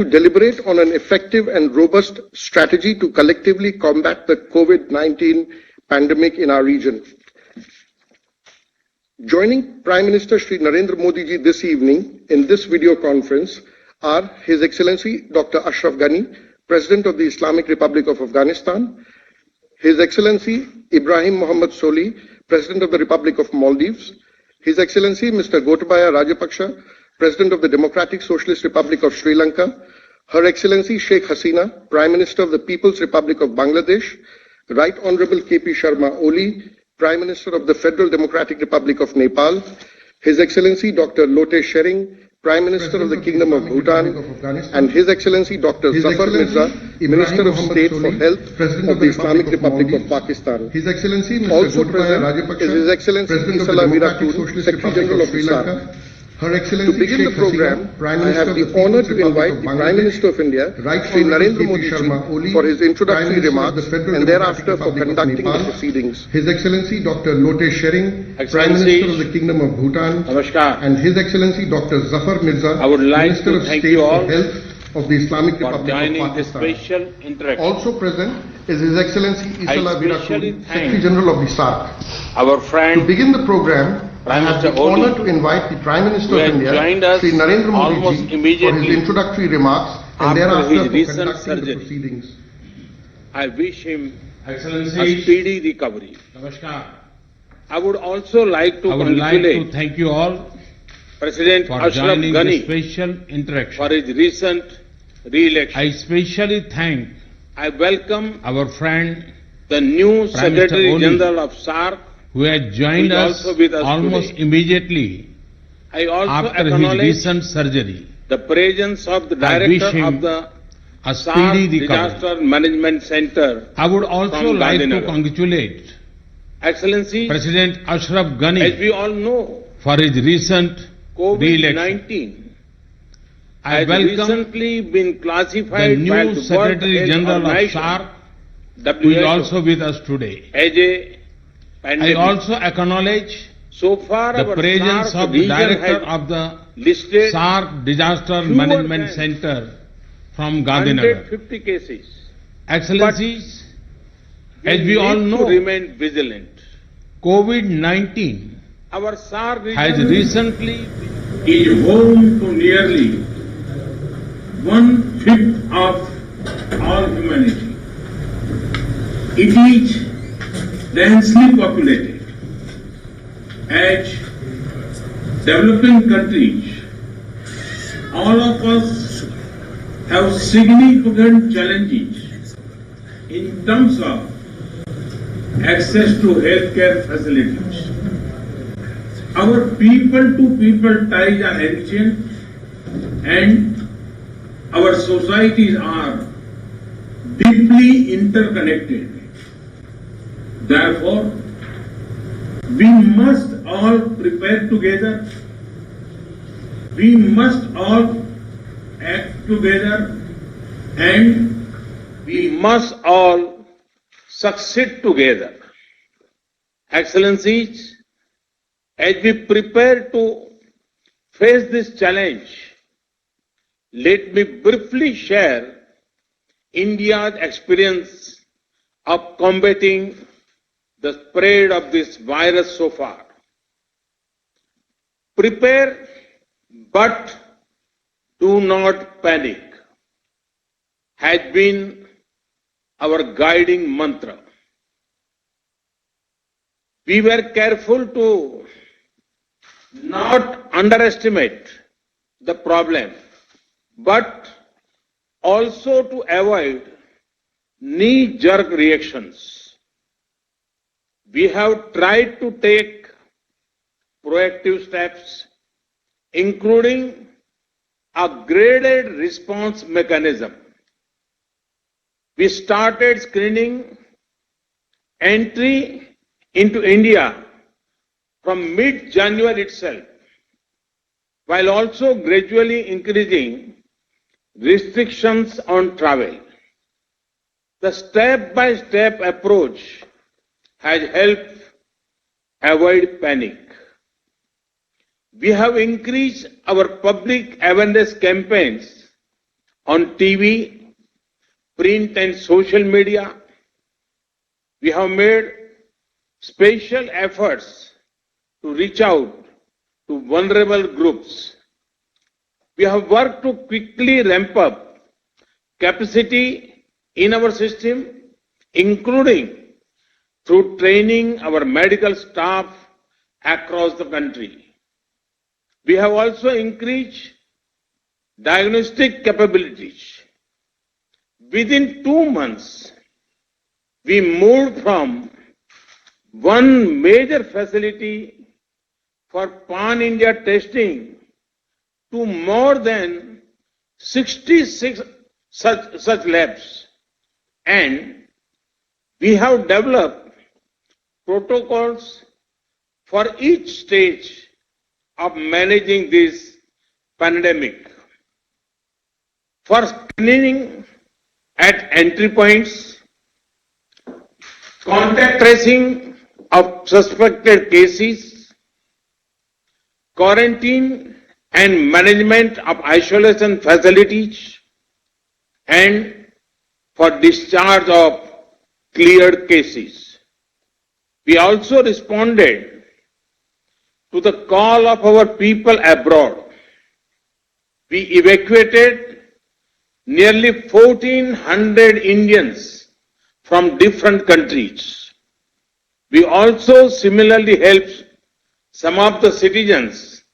to deliberate on an effective and robust strategy to collectively combat the COVID-19 pandemic in our region. Joining Prime Minister Shri Narendra Modi ji this evening in this video conference are His Excellency Dr. Ashraf Ghani, President of the Islamic Republic of Afghanistan, His Excellency Ibrahim Mohammed Soli, President of the Republic of Maldives, His Excellency Mr. Gotabaya Rajapaksa, President of the Democratic Socialist Republic of Sri Lanka, Her Excellency Sheikh Hasina, Prime Minister of the People's Republic of Bangladesh, Right Honorable K.P. Sharma Oli, Prime Minister of the Federal Democratic Republic of Nepal, His Excellency Dr. Lote Shering, Prime Minister of the Kingdom of Bhutan, and His Excellency Dr. Zafar Mirza, Minister of State for Health of the Islamic Republic of Pakistan. His Excellency Mr. Also Gotabaya present Rajapaksa, is His Excellency President of the Isala Democratic Virakun, Socialist Secretary Republic General of of Sri SAARC. Lanka. Her To Excellency begin the Sheikh program, Hasina, Prime I Minister have of the the honor People's to Republic invite of the Prime Bangladesh, Minister of India, Right Shri Honorable Narendra K.P. Modi Sharma ji, Oli, for his Prime introductory Minister of remarks the Federal and Democratic thereafter for Republic of conducting the Nepal, proceedings. His Excellency Dr. Lote Shering, Prime Excellencies, Minister of the Kingdom of Bhutan, Namaskar. and His Excellency Dr. Zafar Mirza, I would like Minister to of thank State you for all Health of the Islamic for Republic of joining this Pakistan. special interaction. Also present is His Excellency Isala especially Virakun, thank Secretary General of the SAARC. Our To friend begin the program, I Prime have the Minister Oli, honor to invite the Prime Minister who of had India, joined us Shri Narendra Modi almost ji, for immediately his introductory remarks and after thereafter his for recent conducting surgery. the proceedings. I wish him a Excellencies, speedy recovery. Namaskar. I would also like to I would like to congratulate thank you all President for Ashraf joining this Ghani special interaction. for his recent re-election. I especially thank I welcome our friend the new Prime Minister Secretary Oli, General of SAARC. who had joined Who is us also with us almost today. immediately I also after his acknowledge recent surgery. the presence of the I wish Director him of the a SAARC speedy recovery. Disaster Management Center. I would also from like to Gandhinagar. congratulate Excellency, President Ashraf as Ghani we all know, for his recent re-election. COVID-19 I has welcome recently been the classified by new the World Secretary Health General of Organization, SAARC, who is WHO, also with us today. as a I pandemic. also acknowledge So far, the our presence SAARC of the region Director has of the listed SAARC Disaster fewer Management than Center from Gandhinagar. 150 cases. Excellencies, as we all need to know, remain vigilant. COVID-19 Our SAARC has region recently is home to nearly 1/5 of all humanity. It is densely populated. As developing countries, all of us have significant challenges in terms of access to healthcare facilities. Our people-to-people ties are ancient and our societies are deeply interconnected. Therefore, we must all prepare together. We must all act together and we must all succeed together. Excellencies, as we prepare to face this challenge, let me briefly share India's experience of combating the spread of this virus so far. Prepare, but do not panic has been our guiding mantra. We were careful to not underestimate the problem, but also to avoid knee-jerk reactions. We have tried to take proactive steps, including a graded response mechanism. We started screening entry into India from mid-January itself, while also gradually increasing restrictions on travel. The step-by-step approach has helped avoid panic. We have increased our public awareness campaigns on TV, print and social media. We have made special efforts to reach out to vulnerable groups. We have worked to quickly ramp up capacity in our system, including through training our medical staff across the country. We have also increased diagnostic capabilities. Within 2 months, we moved from one major facility for pan-India testing to more than 66 such labs. And we have developed protocols for each stage of managing this pandemic. For screening at entry points, contact tracing of suspected cases, quarantine and management of isolation facilities, and for discharge of cleared cases. We also responded to the call of our people abroad. We evacuated nearly 1,400 Indians from different countries. We also similarly helped some of the citizens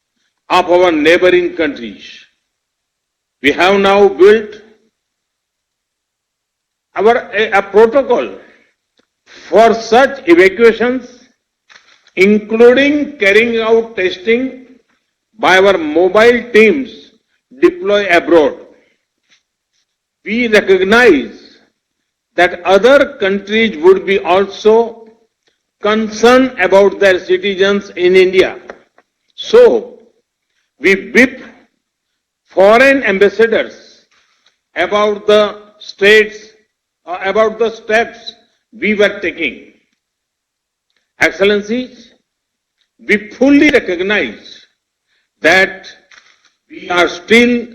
of our neighboring countries. We have now built a protocol for such evacuations, including carrying out testing by our mobile teams deployed abroad. We recognize that other countries would be also concerned about their citizens in India. So, we briefed foreign ambassadors about the steps we were taking. Excellencies, we fully recognize that we are still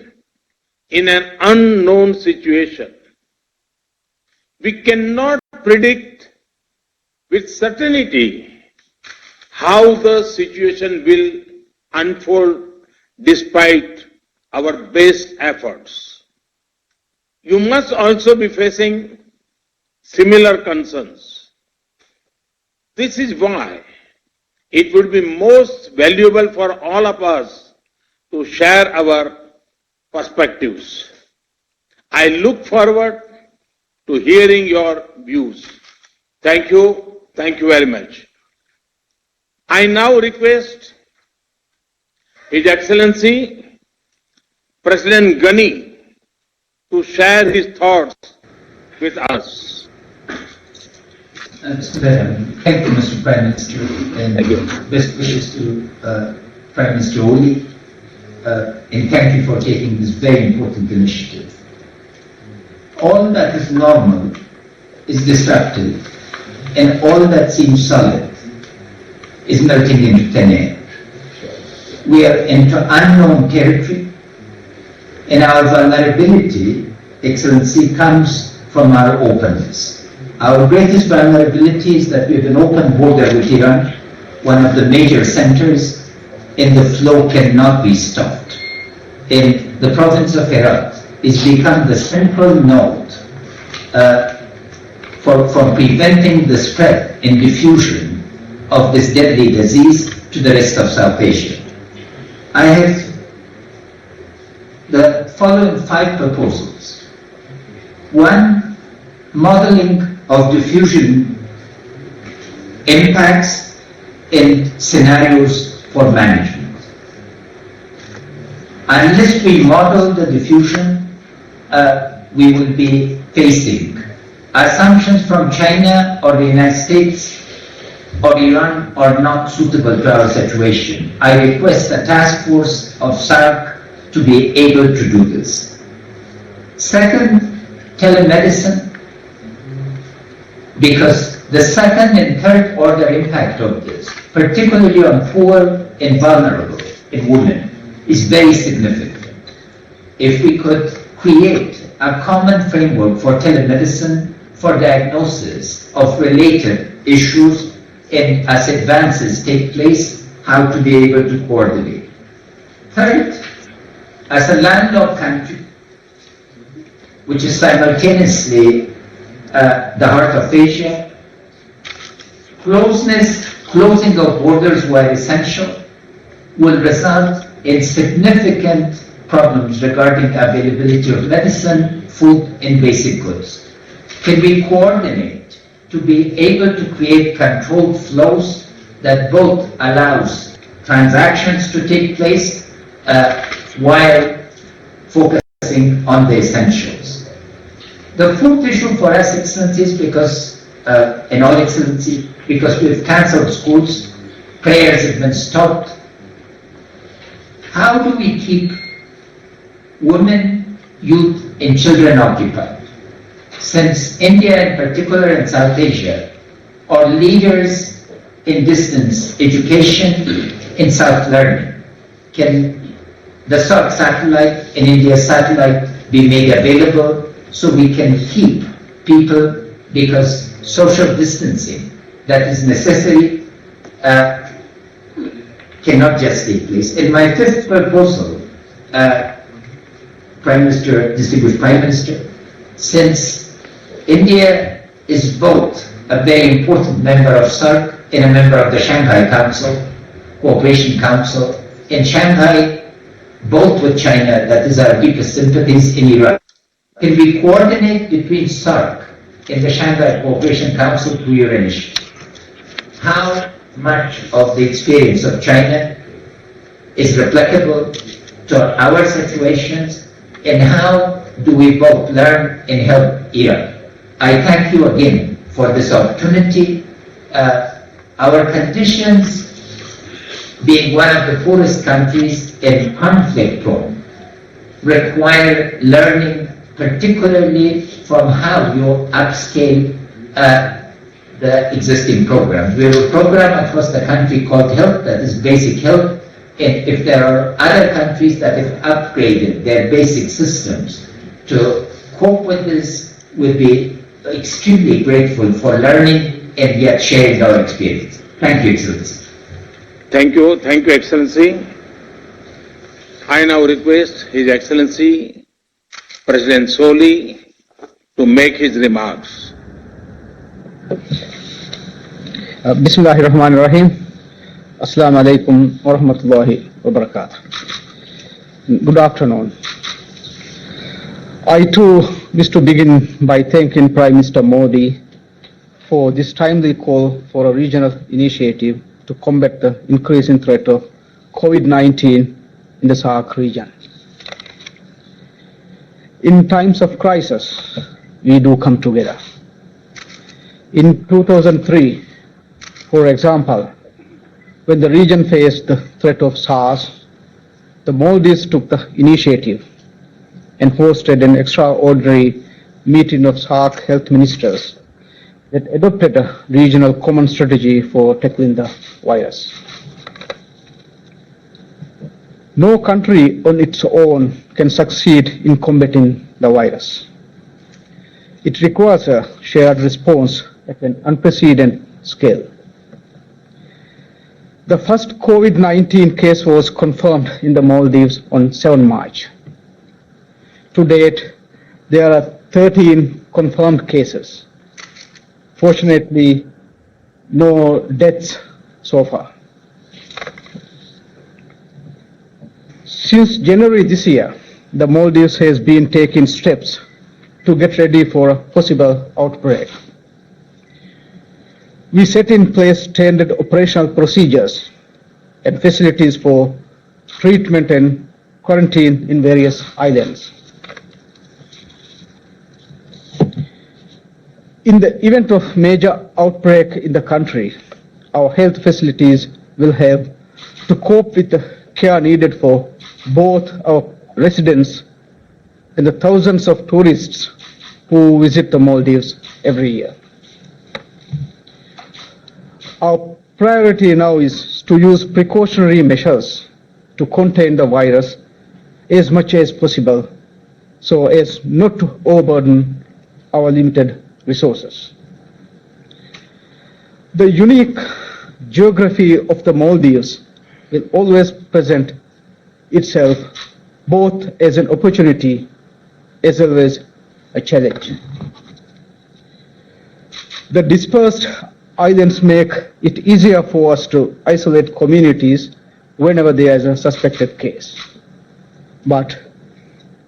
in an unknown situation. We cannot predict with certainty how the situation will unfold despite our best efforts. You must also be facing similar concerns. This is why it would be most valuable for all of us to share our perspectives. I look forward to hearing your views. Thank you very much. I now request His Excellency President Ghani to share his thoughts with us. Thank you, Mr. Prime Minister, and best wishes to Prime Minister Oli, and thank you for taking this very important initiative. All that is normal is disrupted, and all that seems solid is melting into thin air. We are into unknown territory, and our vulnerability, Excellency, comes from our openness. Our greatest vulnerability is that we have an open border with Iran, one of the major centers, and the flow cannot be stopped. And the province of Herat is become the central node for preventing the spread and diffusion of this deadly disease to the rest of South Asia. I have the following 5 proposals. 1, modeling of diffusion impacts and scenarios for management. Unless we model the diffusion, we will be facing assumptions from China or the United States or Iran are not suitable to our situation. I request a task force of SARC to be able to do this. Second, telemedicine, because the second and third order impact of this, particularly on poor and vulnerable and women, is very significant. If we could create a common framework for telemedicine for diagnosis of related issues and as advances take place, how to be able to coordinate. Third, as a landlocked country, which is simultaneously the heart of Asia, closing of borders where essential will result in significant problems regarding availability of medicine, food, and basic goods. Can we coordinate to be able to create controlled flows that both allows transactions to take place while focusing on the essentials? The fourth issue for us, Excellencies, because in all Excellency, because we've cancelled schools, prayers have been stopped. How do we keep women, youth, and children occupied? Since India in particular and South Asia are leaders in distance education and self-learning, can the SARC satellite and India satellite be made available so we can keep people, because social distancing that is necessary cannot just take place. And my fifth proposal, Prime Minister, distinguished Prime Minister, since India is both a very important member of SARC and a member of the Shanghai Council, Cooperation Council, in Shanghai, both with China, that is our deepest sympathies, in Iran. Can we coordinate between SARC and the Shanghai Cooperation Council through your initiative? How much of the experience of China is replicable to our situations, and how do we both learn and help Iran? I thank you again for this opportunity. Our conditions, being one of the poorest countries and conflict prone, require learning, particularly from how you upscale the existing programs. We have a program across the country called Health, that is basic health, and if there are other countries that have upgraded their basic systems to cope with this, we'll be extremely grateful for learning and yet sharing our experience. Thank you, Excellency. Thank you, Excellency. I now request His Excellency President Soli to make his remarks. Bismillahirrahmanirrahim. Assalamu alaikum wa rahmatullahi wa barakatuh. Good afternoon. I too wish to begin by thanking Prime Minister Modi for this timely call for a regional initiative to combat the increasing threat of COVID-19 in the SAARC region. In times of crisis, we do come together. In 2003, for example, when the region faced the threat of SARS, the Maldives took the initiative and hosted an extraordinary meeting of SAARC health ministers that adopted a regional common strategy for tackling the virus. No country on its own can succeed in combating the virus. It requires a shared response at an unprecedented scale. The first COVID-19 case was confirmed in the Maldives on 7 March. To date, there are 13 confirmed cases. Fortunately, no deaths so far. Since January this year, the Maldives has been taking steps to get ready for a possible outbreak. We set in place standard operational procedures and facilities for treatment and quarantine in various islands. In the event of major outbreak in the country, our health facilities will have to cope with the care needed for both our residents and the thousands of tourists who visit the Maldives every year. Our priority now is to use precautionary measures to contain the virus as much as possible so as not to overburden our limited resources. The unique geography of the Maldives will always present itself both as an opportunity as well as a challenge. The dispersed islands make it easier for us to isolate communities whenever there is a suspected case. But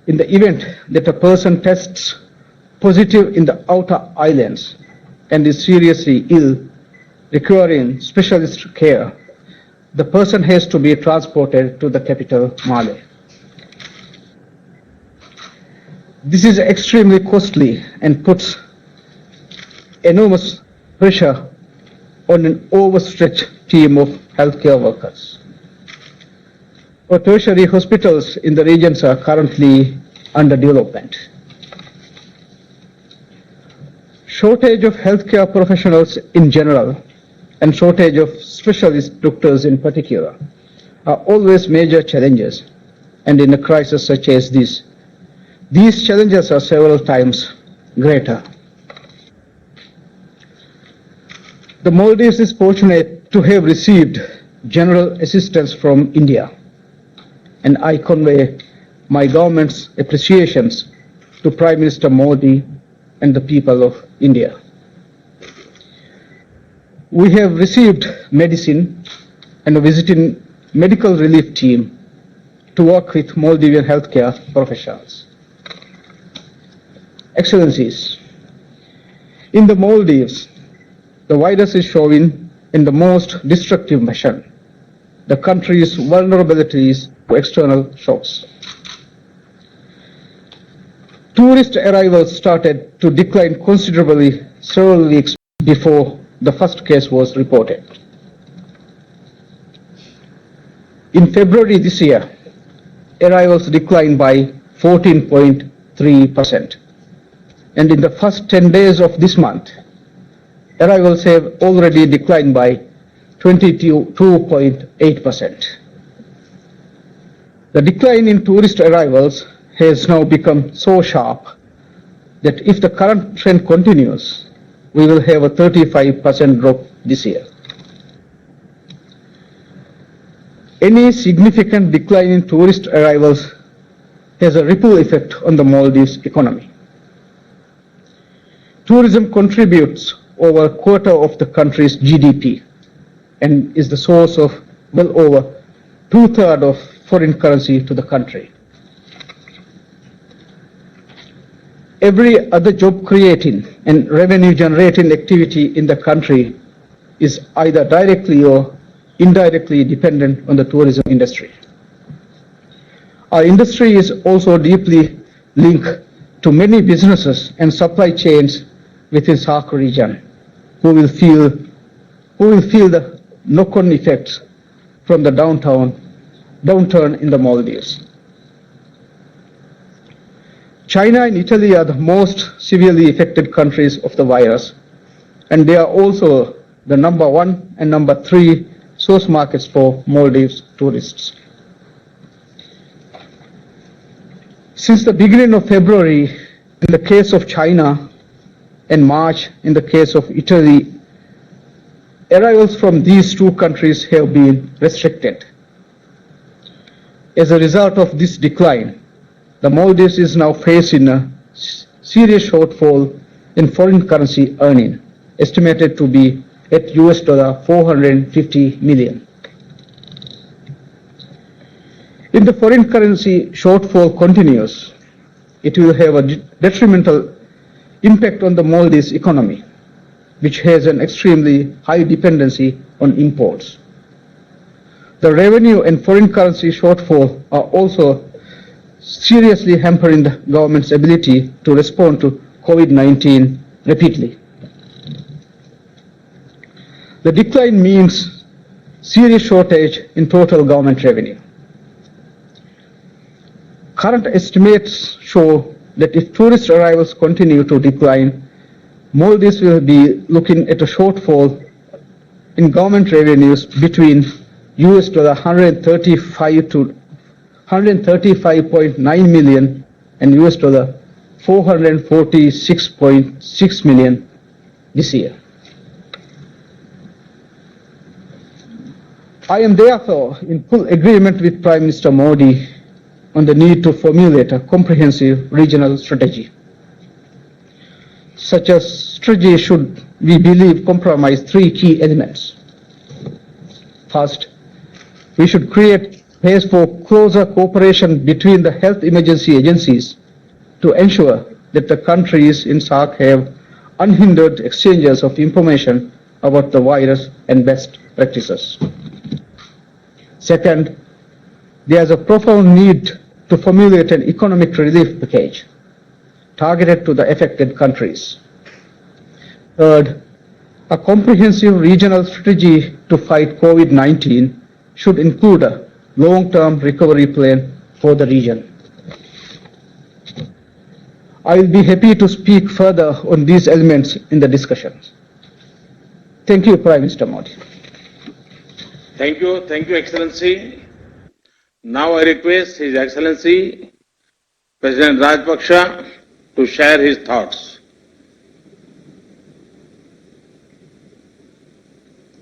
in the event that a person tests positive in the outer islands and is seriously ill, requiring specialist care, the person has to be transported to the capital, Male. This is extremely costly and puts enormous pressure on an overstretched team of healthcare workers. Our tertiary hospitals in the regions are currently under development. Shortage of healthcare professionals in general and shortage of specialist doctors in particular are always major challenges, and in a crisis such as this, these challenges are several times greater. The Maldives is fortunate to have received general assistance from India, and I convey my government's appreciations to Prime Minister Modi and the people of India. We have received medicine and a visiting medical relief team to work with Maldivian healthcare professionals. Excellencies, in the Maldives, the virus is showing in the most destructive fashion the country's vulnerabilities to external shocks. Tourist arrivals started to decline considerably several weeks before the first case was reported. In February this year, arrivals declined by 14.3%. And in the first 10 days of this month, arrivals have already declined by 22.8%. The decline in tourist arrivals has now become so sharp that if the current trend continues, we will have a 35% drop this year. Any significant decline in tourist arrivals has a ripple effect on the Maldives economy. Tourism contributes over a quarter of the country's GDP and is the source of well over 2/3 of foreign currency to the country. Every other job creating and revenue generating activity in the country is either directly or indirectly dependent on the tourism industry. Our industry is also deeply linked to many businesses and supply chains within SAARC region who will feel the knock-on effects from the downturn in the Maldives. China and Italy are the most severely affected countries of the virus, and they are also the number 1 and number 3 source markets for Maldives tourists. Since the beginning of February, in the case of China, and March, in the case of Italy, arrivals from these two countries have been restricted. As a result of this decline, the Maldives is now facing a serious shortfall in foreign currency earning, estimated to be at $450 million. If the foreign currency shortfall continues, it will have a detrimental impact on the Maldives economy, which has an extremely high dependency on imports. The revenue and foreign currency shortfall are also seriously hampering the government's ability to respond to COVID-19 rapidly. The decline means serious shortage in total government revenue. Current estimates show that if tourist arrivals continue to decline, Maldives will be looking at a shortfall in government revenues between $135.9 million and $446.6 million this year. I am therefore in full agreement with Prime Minister Modi on the need to formulate a comprehensive regional strategy. Such a strategy should, we believe, comprise three key elements. First, we should create space for closer cooperation between the health emergency agencies to ensure that the countries in SAARC have unhindered exchanges of information about the virus and best practices. Second, there is a profound need to formulate an economic relief package targeted to the affected countries. Third, a comprehensive regional strategy to fight COVID-19 should include a long-term recovery plan for the region. I will be happy to speak further on these elements in the discussions. Thank you, Prime Minister Modi. Thank you, Excellency. Now I request His Excellency President Rajpaksha to share his thoughts.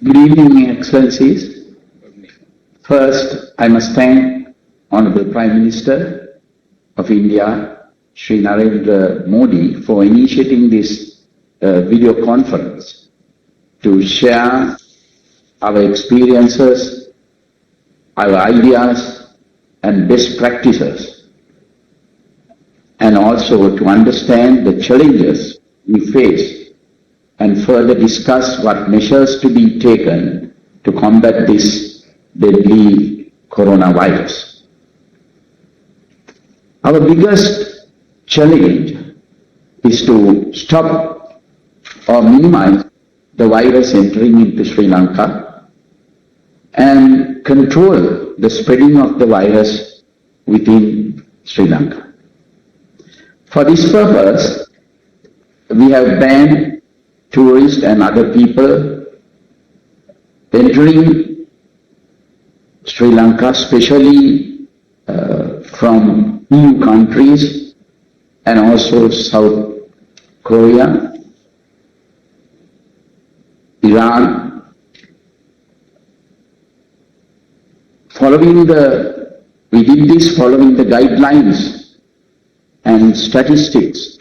Good evening, Excellencies. First, I must thank Honorable Prime Minister of India, Shri Narendra Modi, for initiating this video conference to share our experiences, our ideas and best practices, and also to understand the challenges we face and further discuss what measures to be taken to combat this deadly coronavirus. Our biggest challenge is to stop or minimize the virus entering into Sri Lanka and control the spreading of the virus within Sri Lanka. For this purpose, we have banned tourists and other people entering Sri Lanka, especially from EU countries and also South Korea, Iran. We did this following the guidelines and statistics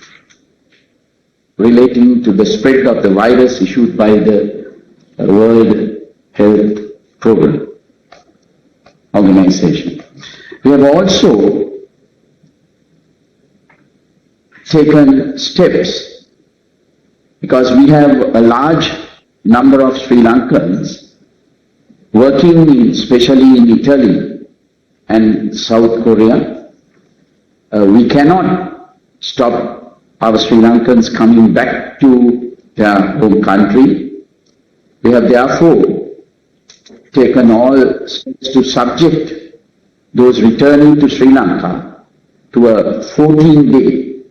relating to the spread of the virus issued by the World Health Program Organization. We have also taken steps because we have a large number of Sri Lankans working especially in Italy and South Korea. We cannot stop our Sri Lankans coming back to their home country. We have therefore taken all steps to subject those returning to Sri Lanka to a 14-day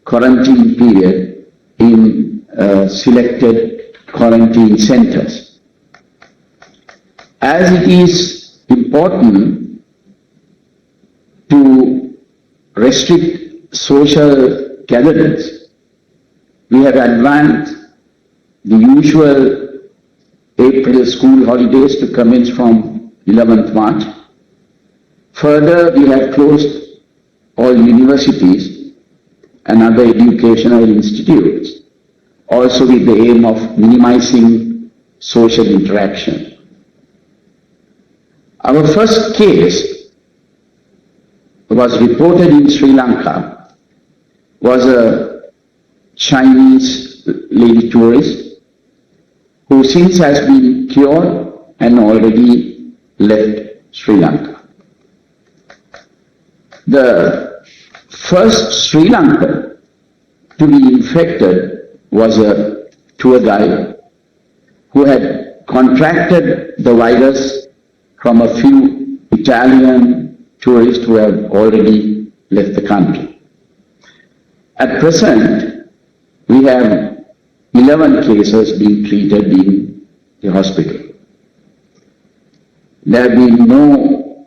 quarantine period in selected quarantine centers. As it is important to restrict social gatherings, we have advanced the usual April school holidays to commence from 11th March. Further, we have closed all universities and other educational institutes, also with the aim of minimizing social interaction. Our first case was reported in Sri Lanka, was a Chinese lady tourist who since has been cured and already left Sri Lanka. The first Sri Lankan to be infected was a tour guide who had contracted the virus from a few Italian tourists who have already left the country. At present, we have 11 cases being treated in the hospital. There have been no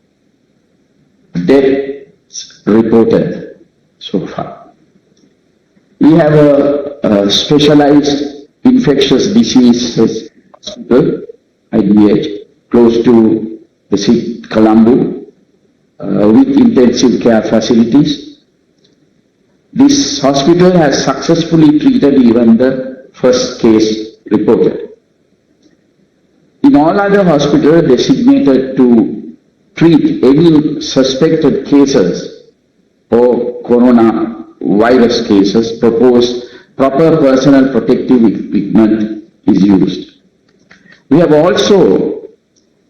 deaths reported so far. We have a specialized infectious diseases hospital, IDH, close to the city, Colombo, with intensive care facilities. This hospital has successfully treated even the first case reported. In all other hospitals designated to treat any suspected cases or coronavirus cases, proper personal protective equipment is used. We have also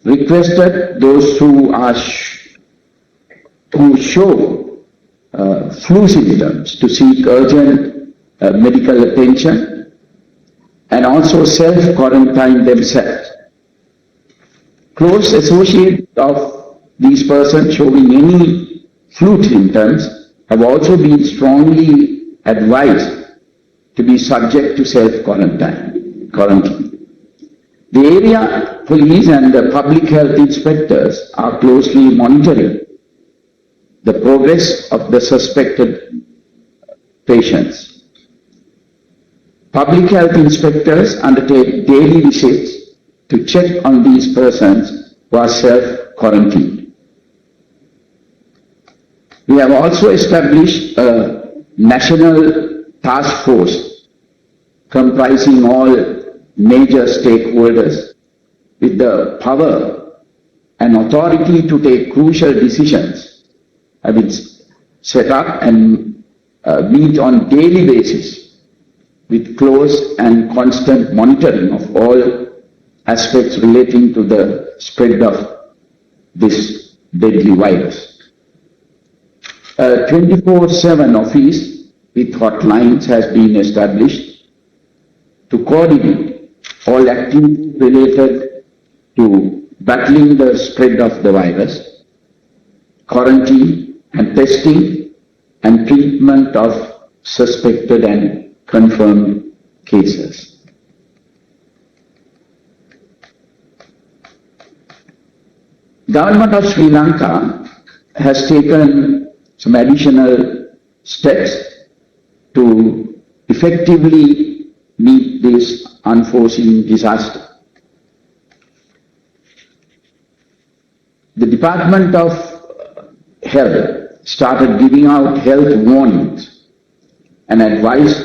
requested those who show flu symptoms to seek urgent medical attention and also self-quarantine themselves. Close associates of these persons showing any flu symptoms have also been strongly advised to be subject to self-quarantine. The area police and the public health inspectors are closely monitoring the progress of the suspected patients. Public health inspectors undertake daily visits to check on these persons who are self-quarantined. We have also established a national task force comprising all major stakeholders with the power and authority to take crucial decisions have been set up and meet on daily basis with close and constant monitoring of all aspects relating to the spread of this deadly virus. A 24/7 office with hotlines has been established to coordinate all activities related to battling the spread of the virus, quarantine and testing and treatment of suspected and confirmed cases. Government of Sri Lanka has taken some additional steps to effectively meet this unforeseen disaster. The Department of Health started giving out health warnings and advice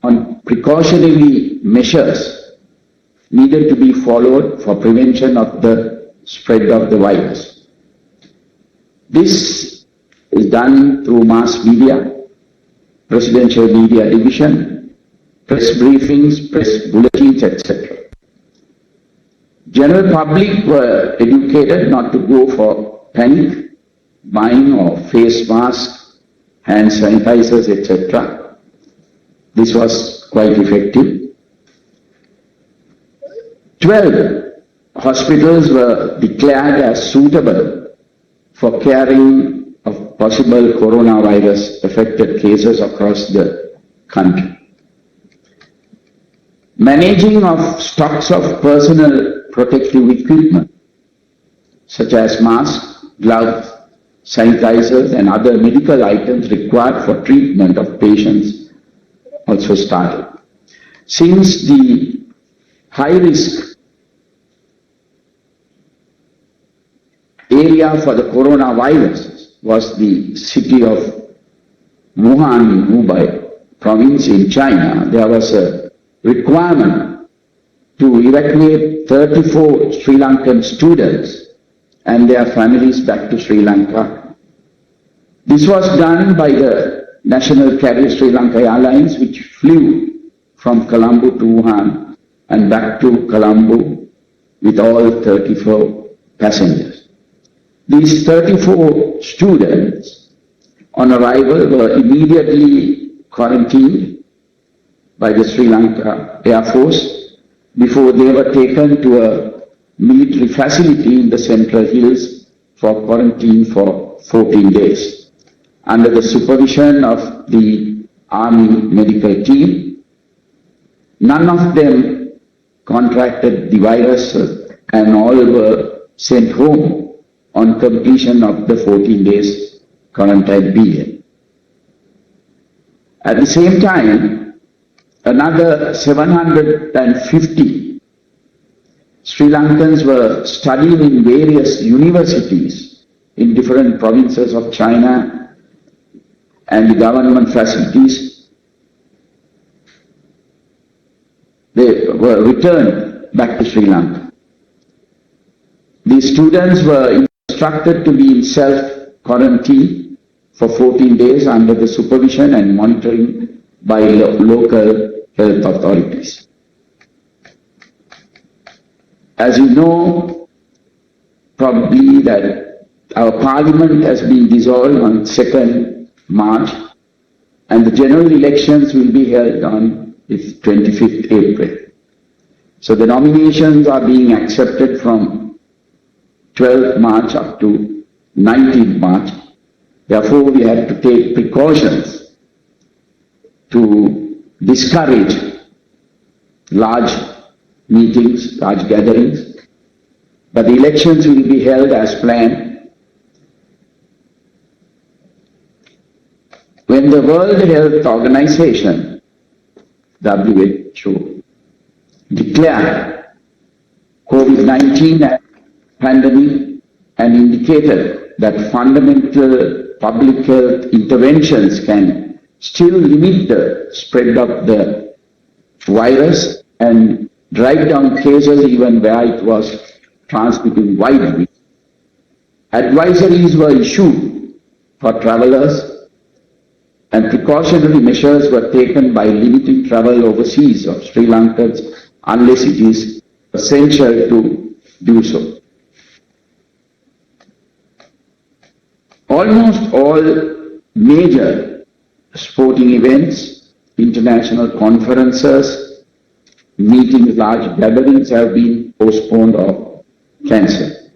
on precautionary measures needed to be followed for prevention of the spread of the virus. This is done through mass media, presidential media division, press briefings, press bulletins, etc. General public were educated not to go for panic buying of face masks, hand sanitizers, etc. This was quite effective. 12 hospitals were declared as suitable for caring of possible coronavirus affected cases across the country. Managing of stocks of personal protective equipment such as masks, gloves, sanitizers and other medical items required for treatment of patients also started. Since the high risk area for the coronavirus was the city of Wuhan, Hubei province in China, there was a requirement to evacuate 34 Sri Lankan students and their families back to Sri Lanka. This was done by the national carrier Sri Lanka Airlines, which flew from Colombo to Wuhan and back to Colombo with all 34 passengers. These 34 students on arrival were immediately quarantined by the Sri Lanka Air Force before they were taken to a military facility in the Central Hills for quarantine for 14 days under the supervision of the Army medical team. None of them contracted the virus and all were sent home on completion of the 14 days quarantine period. At the same time, another 750 Sri Lankans were studying in various universities in different provinces of China and the government facilities. They were returned back to Sri Lanka. These students were instructed to be in self-quarantine for 14 days under the supervision and monitoring by local health authorities. As you know, probably that our parliament has been dissolved on 2nd March and the general elections will be held on 25th April. So the nominations are being accepted from 12th March up to 19th March. Therefore, we have to take precautions to discourage large meetings, large gatherings, but the elections will be held as planned. When the World Health Organization, WHO, declared COVID-19 as pandemic and indicated that fundamental public health interventions can still limit the spread of the virus and drive down cases even where it was transmitting widely. Advisories were issued for travelers and precautionary measures were taken by limiting travel overseas of Sri Lankans unless it is essential to do so. Almost all major sporting events, international conferences, meetings, large gatherings have been postponed or cancelled.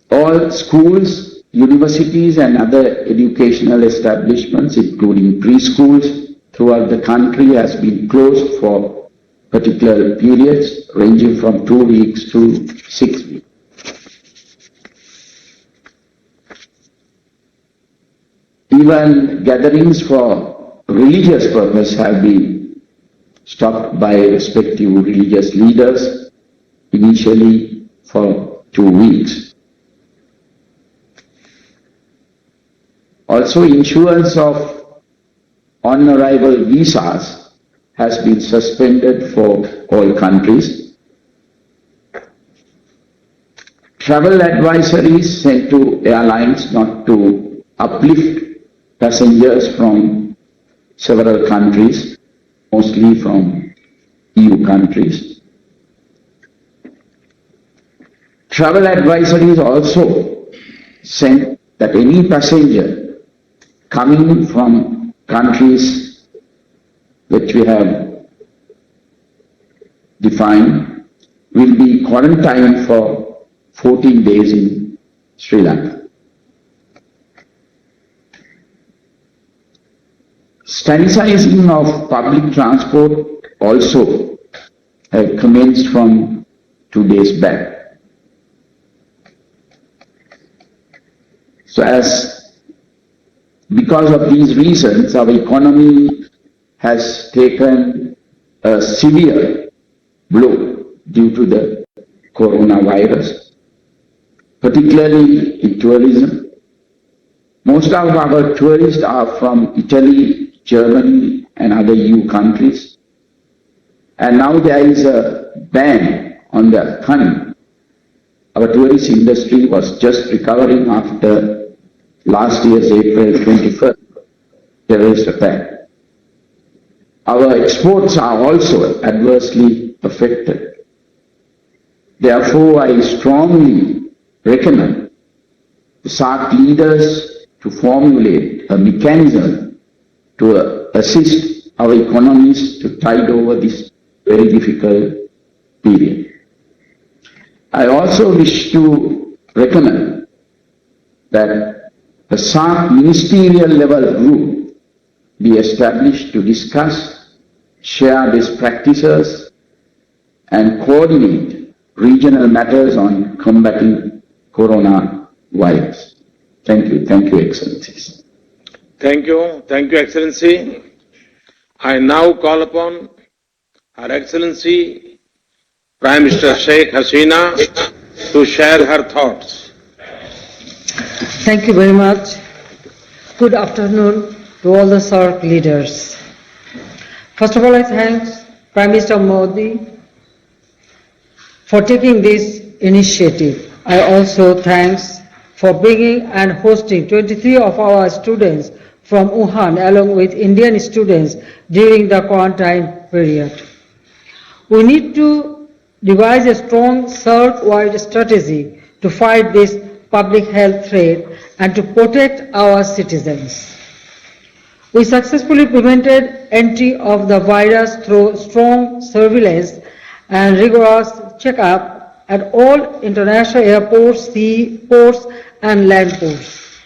All schools, universities and other educational establishments, including preschools throughout the country, has been closed for particular periods ranging from 2 weeks to 6 weeks. Even gatherings for religious purpose have been stopped by respective religious leaders, initially for 2 weeks. Also, issuance of on-arrival visas has been suspended for all countries. Travel advisories sent to airlines not to uplift passengers from several countries, mostly from EU countries. Travel advisories also sent that any passenger coming from countries which we have defined will be quarantined for 14 days in Sri Lanka. Sanitizing of public transport also commenced from 2 days back. So because of these reasons, our economy has taken a severe blow due to the coronavirus, particularly in tourism. Most of our tourists are from Italy, Germany and other EU countries. And now there is a ban on the coming. Our tourist industry was just recovering after last year's April 21st terrorist attack. Our exports are also adversely affected. Therefore, I strongly recommend the SAARC leaders to formulate a mechanism to assist our economies to tide over this very difficult period. I also wish to recommend that a SAARC ministerial level group be established to discuss, share best practices and coordinate regional matters on combating coronavirus. Thank you, Excellencies. Thank you, Excellency. I now call upon Her Excellency Prime Minister Sheikh Hasina to share her thoughts. Thank you very much. Good afternoon to all the SAARC leaders. First of all, I thank Prime Minister Modi for taking this initiative. I also thanks for bringing and hosting 23 of our students from Wuhan along with Indian students during the quarantine period. We need to devise a strong SAARC-wide strategy to fight this public health threat and to protect our citizens. We successfully prevented entry of the virus through strong surveillance and rigorous checkup at all international airports, sea ports and land ports.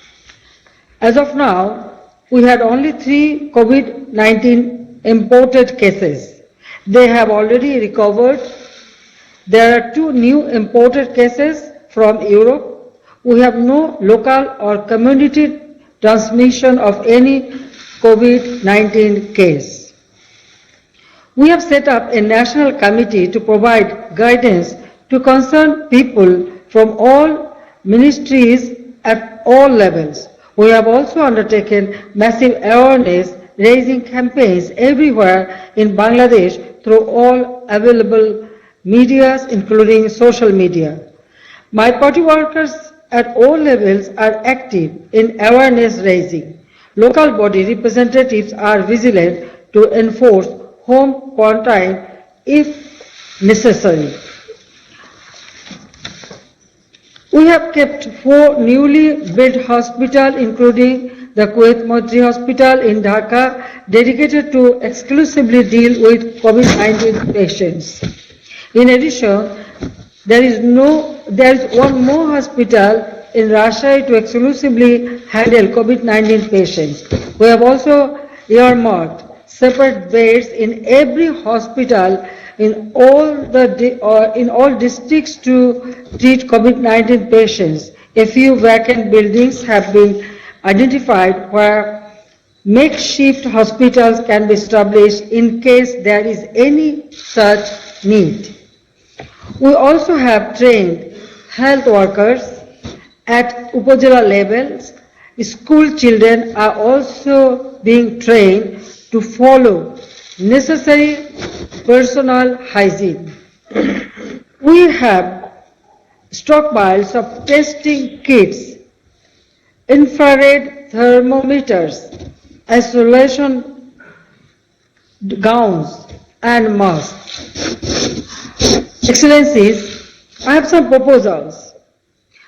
As of now, we had only 3 COVID-19 imported cases. They have already recovered. There are 2 new imported cases from Europe. We have no local or community transmission of any COVID-19 case. We have set up a national committee to provide guidance to concerned people from all ministries at all levels. We have also undertaken massive awareness raising campaigns everywhere in Bangladesh through all available medias, including social media. My party workers at all levels are active in awareness raising. Local body representatives are vigilant to enforce home quarantine if necessary. We have kept 4 newly built hospitals, including the Kuwait Modri Hospital in Dhaka, dedicated to exclusively deal with COVID-19 patients. In addition, there is one more hospital in Rajshahi to exclusively handle COVID-19 patients. We have also earmarked separate beds in every hospital in all districts to treat COVID-19 patients. A few vacant buildings have been identified where makeshift hospitals can be established in case there is any such need. We also have trained health workers at Upazila levels. School children are also being trained to follow necessary personal hygiene. We have stockpiles of testing kits, infrared thermometers, isolation gowns and masks. Excellencies, I have some proposals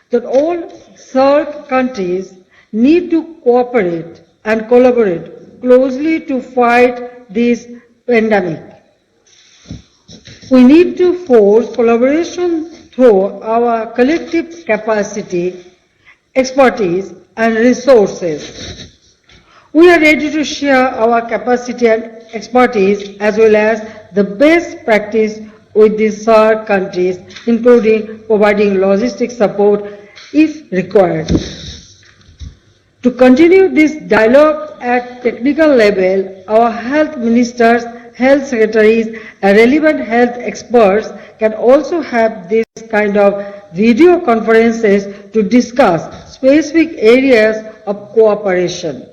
that all SAARC countries need to cooperate and collaborate closely to fight this pandemic. We need to force collaboration through our collective capacity, expertise and resources. We are ready to share our capacity and expertise as well as the best practice with the SAARC countries, including providing logistic support if required. To continue this dialogue at technical level, our health ministers, health secretaries and relevant health experts can also have this kind of video conferences to discuss specific areas of cooperation.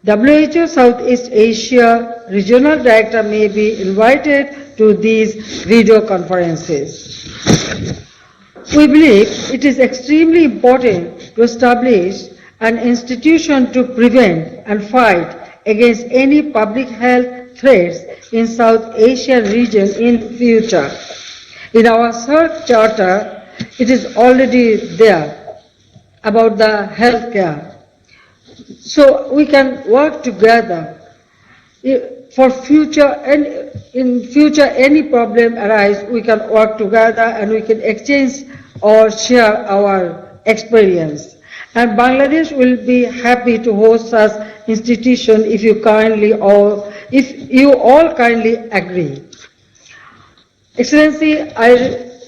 WHO Southeast Asia Regional Director may be invited to these video conferences. We believe it is extremely important to establish an institution to prevent and fight against any public health threats in South Asian region in future. In our SAARC charter, it is already there about the healthcare. So we can work together for future, and in future any problem arise, we can work together and we can exchange or share our experience. And Bangladesh will be happy to host such institution if you all kindly agree. Excellency, I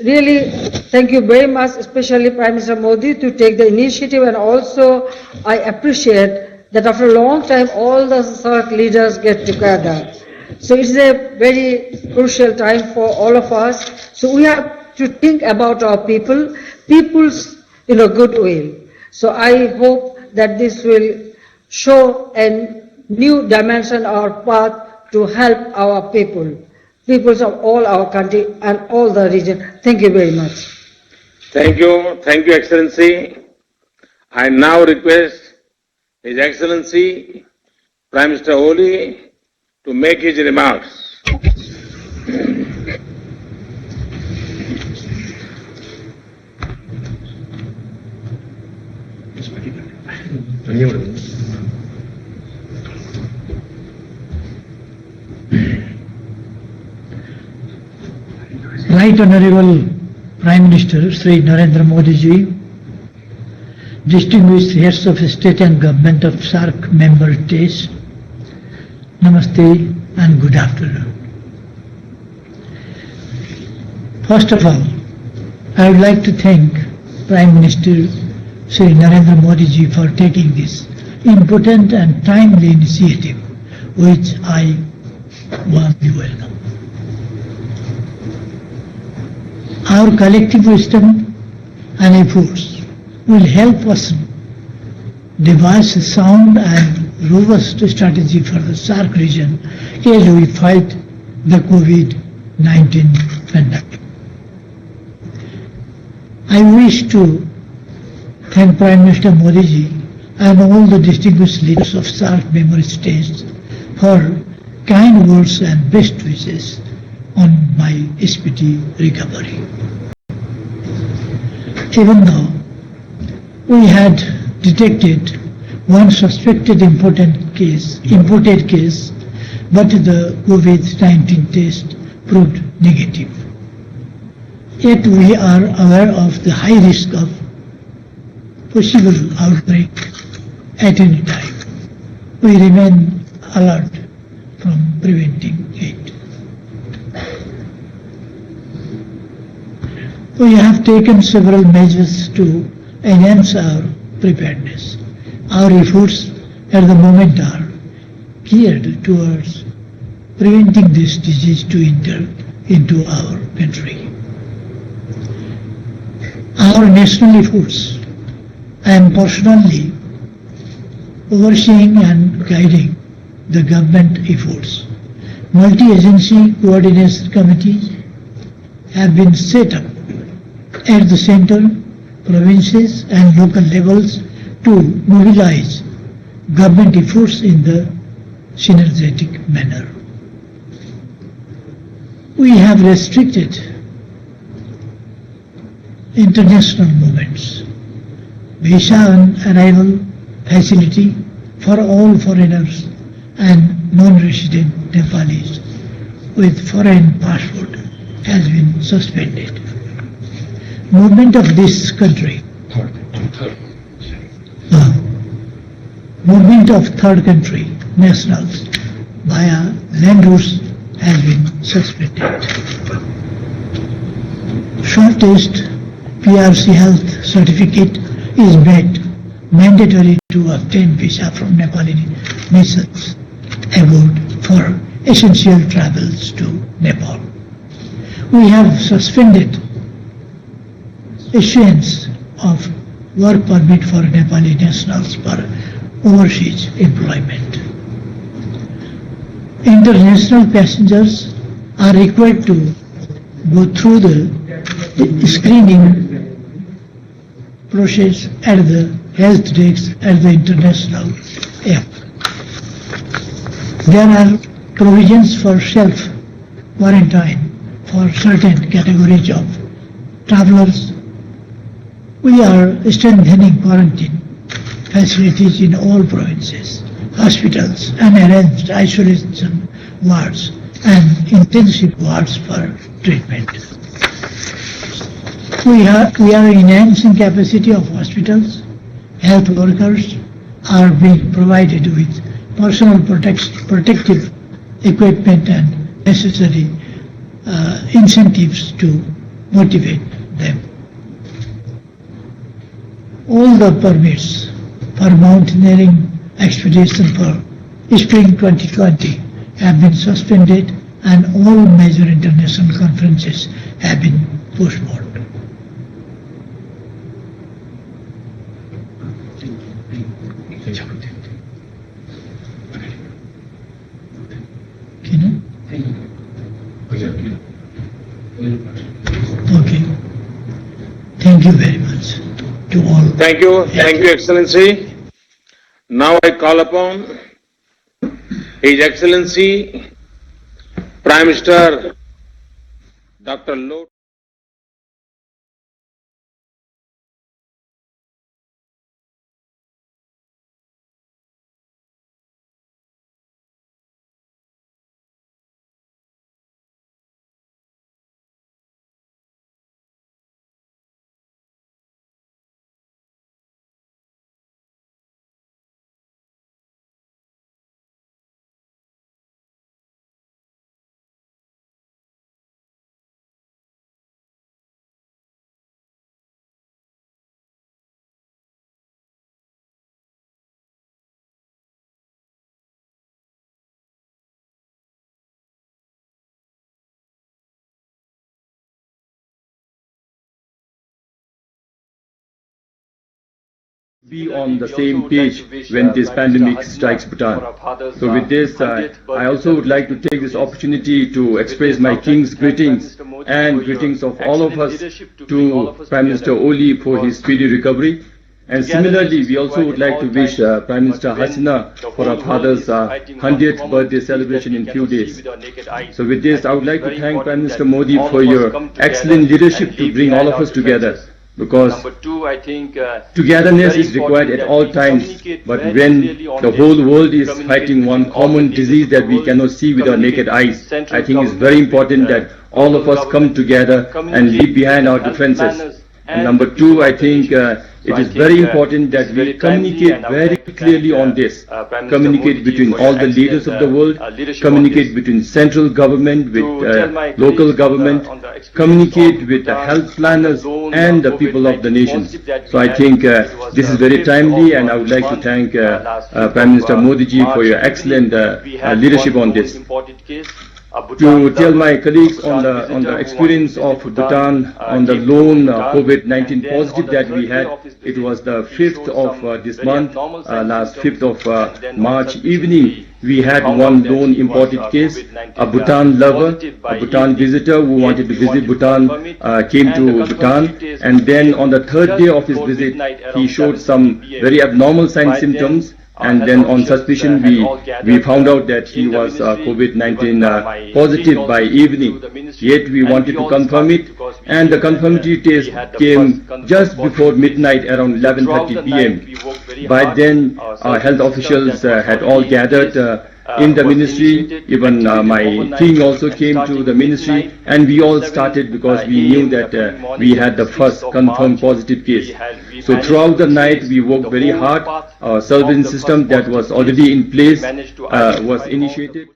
really thank you very much, especially Prime Minister Modi, to take the initiative, and also I appreciate that after a long time all the SAARC leaders get together. So it's a very crucial time for all of us. So we have to think about our people's goodwill. So I hope that this will show a new dimension or path to help our peoples of all our country and all the region. Thank you very much. Thank you, Excellency. I now request His Excellency Prime Minister Oli to make his remarks. Right Honorable Prime Minister Sri Narendra Modi ji, distinguished heads of state and government of SAARC member states, Namaste and good afternoon. First of all, I would like to thank Prime Minister Sri Narendra Modi ji for taking this important and timely initiative, which I warmly welcome. Our collective wisdom and efforts will help us devise a sound and robust strategy for the SAARC region as we fight the COVID-19 pandemic. I wish to thank Prime Minister Modi ji and all the distinguished leaders of SAARC member states for kind words and best wishes on my speedy recovery. Even though we had detected one suspected imported case, but the COVID-19 test proved negative. Yet we are aware of the high risk of possible outbreak at any time. We remain alert from preventing it. We have taken several measures to enhance our preparedness. Our efforts at the moment are geared towards preventing this disease to enter into our country. Our national efforts, I am personally overseeing and guiding the government efforts. Multi-agency coordination committees have been set up at the central, provinces and local levels to mobilize government efforts in the synergetic manner. We have restricted international movements. Visa on arrival facility for all foreigners and non-resident Nepalis with foreign passport has been suspended. Movement of this country, movement of third country nationals via land routes has been suspended. Shortest PRC health certificate is made mandatory to obtain visa from Nepali nations abroad for essential travels to Nepal. We have suspended issuance of work permit for Nepali nationals for overseas employment. International passengers are required to go through the screening process at the health desk at the international airport. There are provisions for self-quarantine for certain categories of travelers. We are strengthening quarantine facilities in all provinces, hospitals, and arranged isolation wards and intensive wards for treatment. We are enhancing capacity of hospitals. Health workers are being provided with personal protective equipment and necessary incentives to motivate them. All the permits for mountaineering expedition for Spring 2020 have been suspended and all major international conferences have been postponed. Okay. Thank you very much to all. Thank you, Excellency. Now I call upon His Excellency Prime Minister Dr. Lord. Be on the same page when this pandemic strikes Bhutan. So with this, I also would like to take this opportunity to express my King's greetings and greetings of all of us to Prime Minister Oli for his speedy recovery. And similarly, we also would like to wish Prime Minister Hasina for our father's 100th birthday celebration in few days. So with this, I would like to thank Prime Minister Modi for your excellent leadership to bring all of us together. Because togetherness is required at all times, but when the whole world is fighting one common disease that we cannot see with our naked eyes, I think it's very important that all of us come together and leave behind our differences. And number two, I think it is very important that we communicate very clearly on this. Communicate between all the leaders of the world, communicate between central government with local government, communicate with the health planners and the people of the nation. So I think this is very timely, and I would like to thank Prime Minister Modi ji for your excellent leadership on this. To tell my colleagues on the experience of Bhutan on the lone COVID-19 positive that we had, it was the 5th of this month, last 5th of March evening, we had one lone imported case. A Bhutan lover, a Bhutan visitor who wanted to visit Bhutan came to Bhutan, and then on the third day of his visit, he showed some very abnormal signs, symptoms. And then on suspicion, we found out that he was COVID-19 positive by evening. Yet we wanted to confirm it, and the confirmatory test came just before midnight, around 11:30 p.m. By then, our health officials had all gathered in the ministry. Even my king also came to the ministry, and we all started because we knew that we had the first confirmed positive case. So throughout the night we worked very hard. Our surveillance system that was already in place was initiated.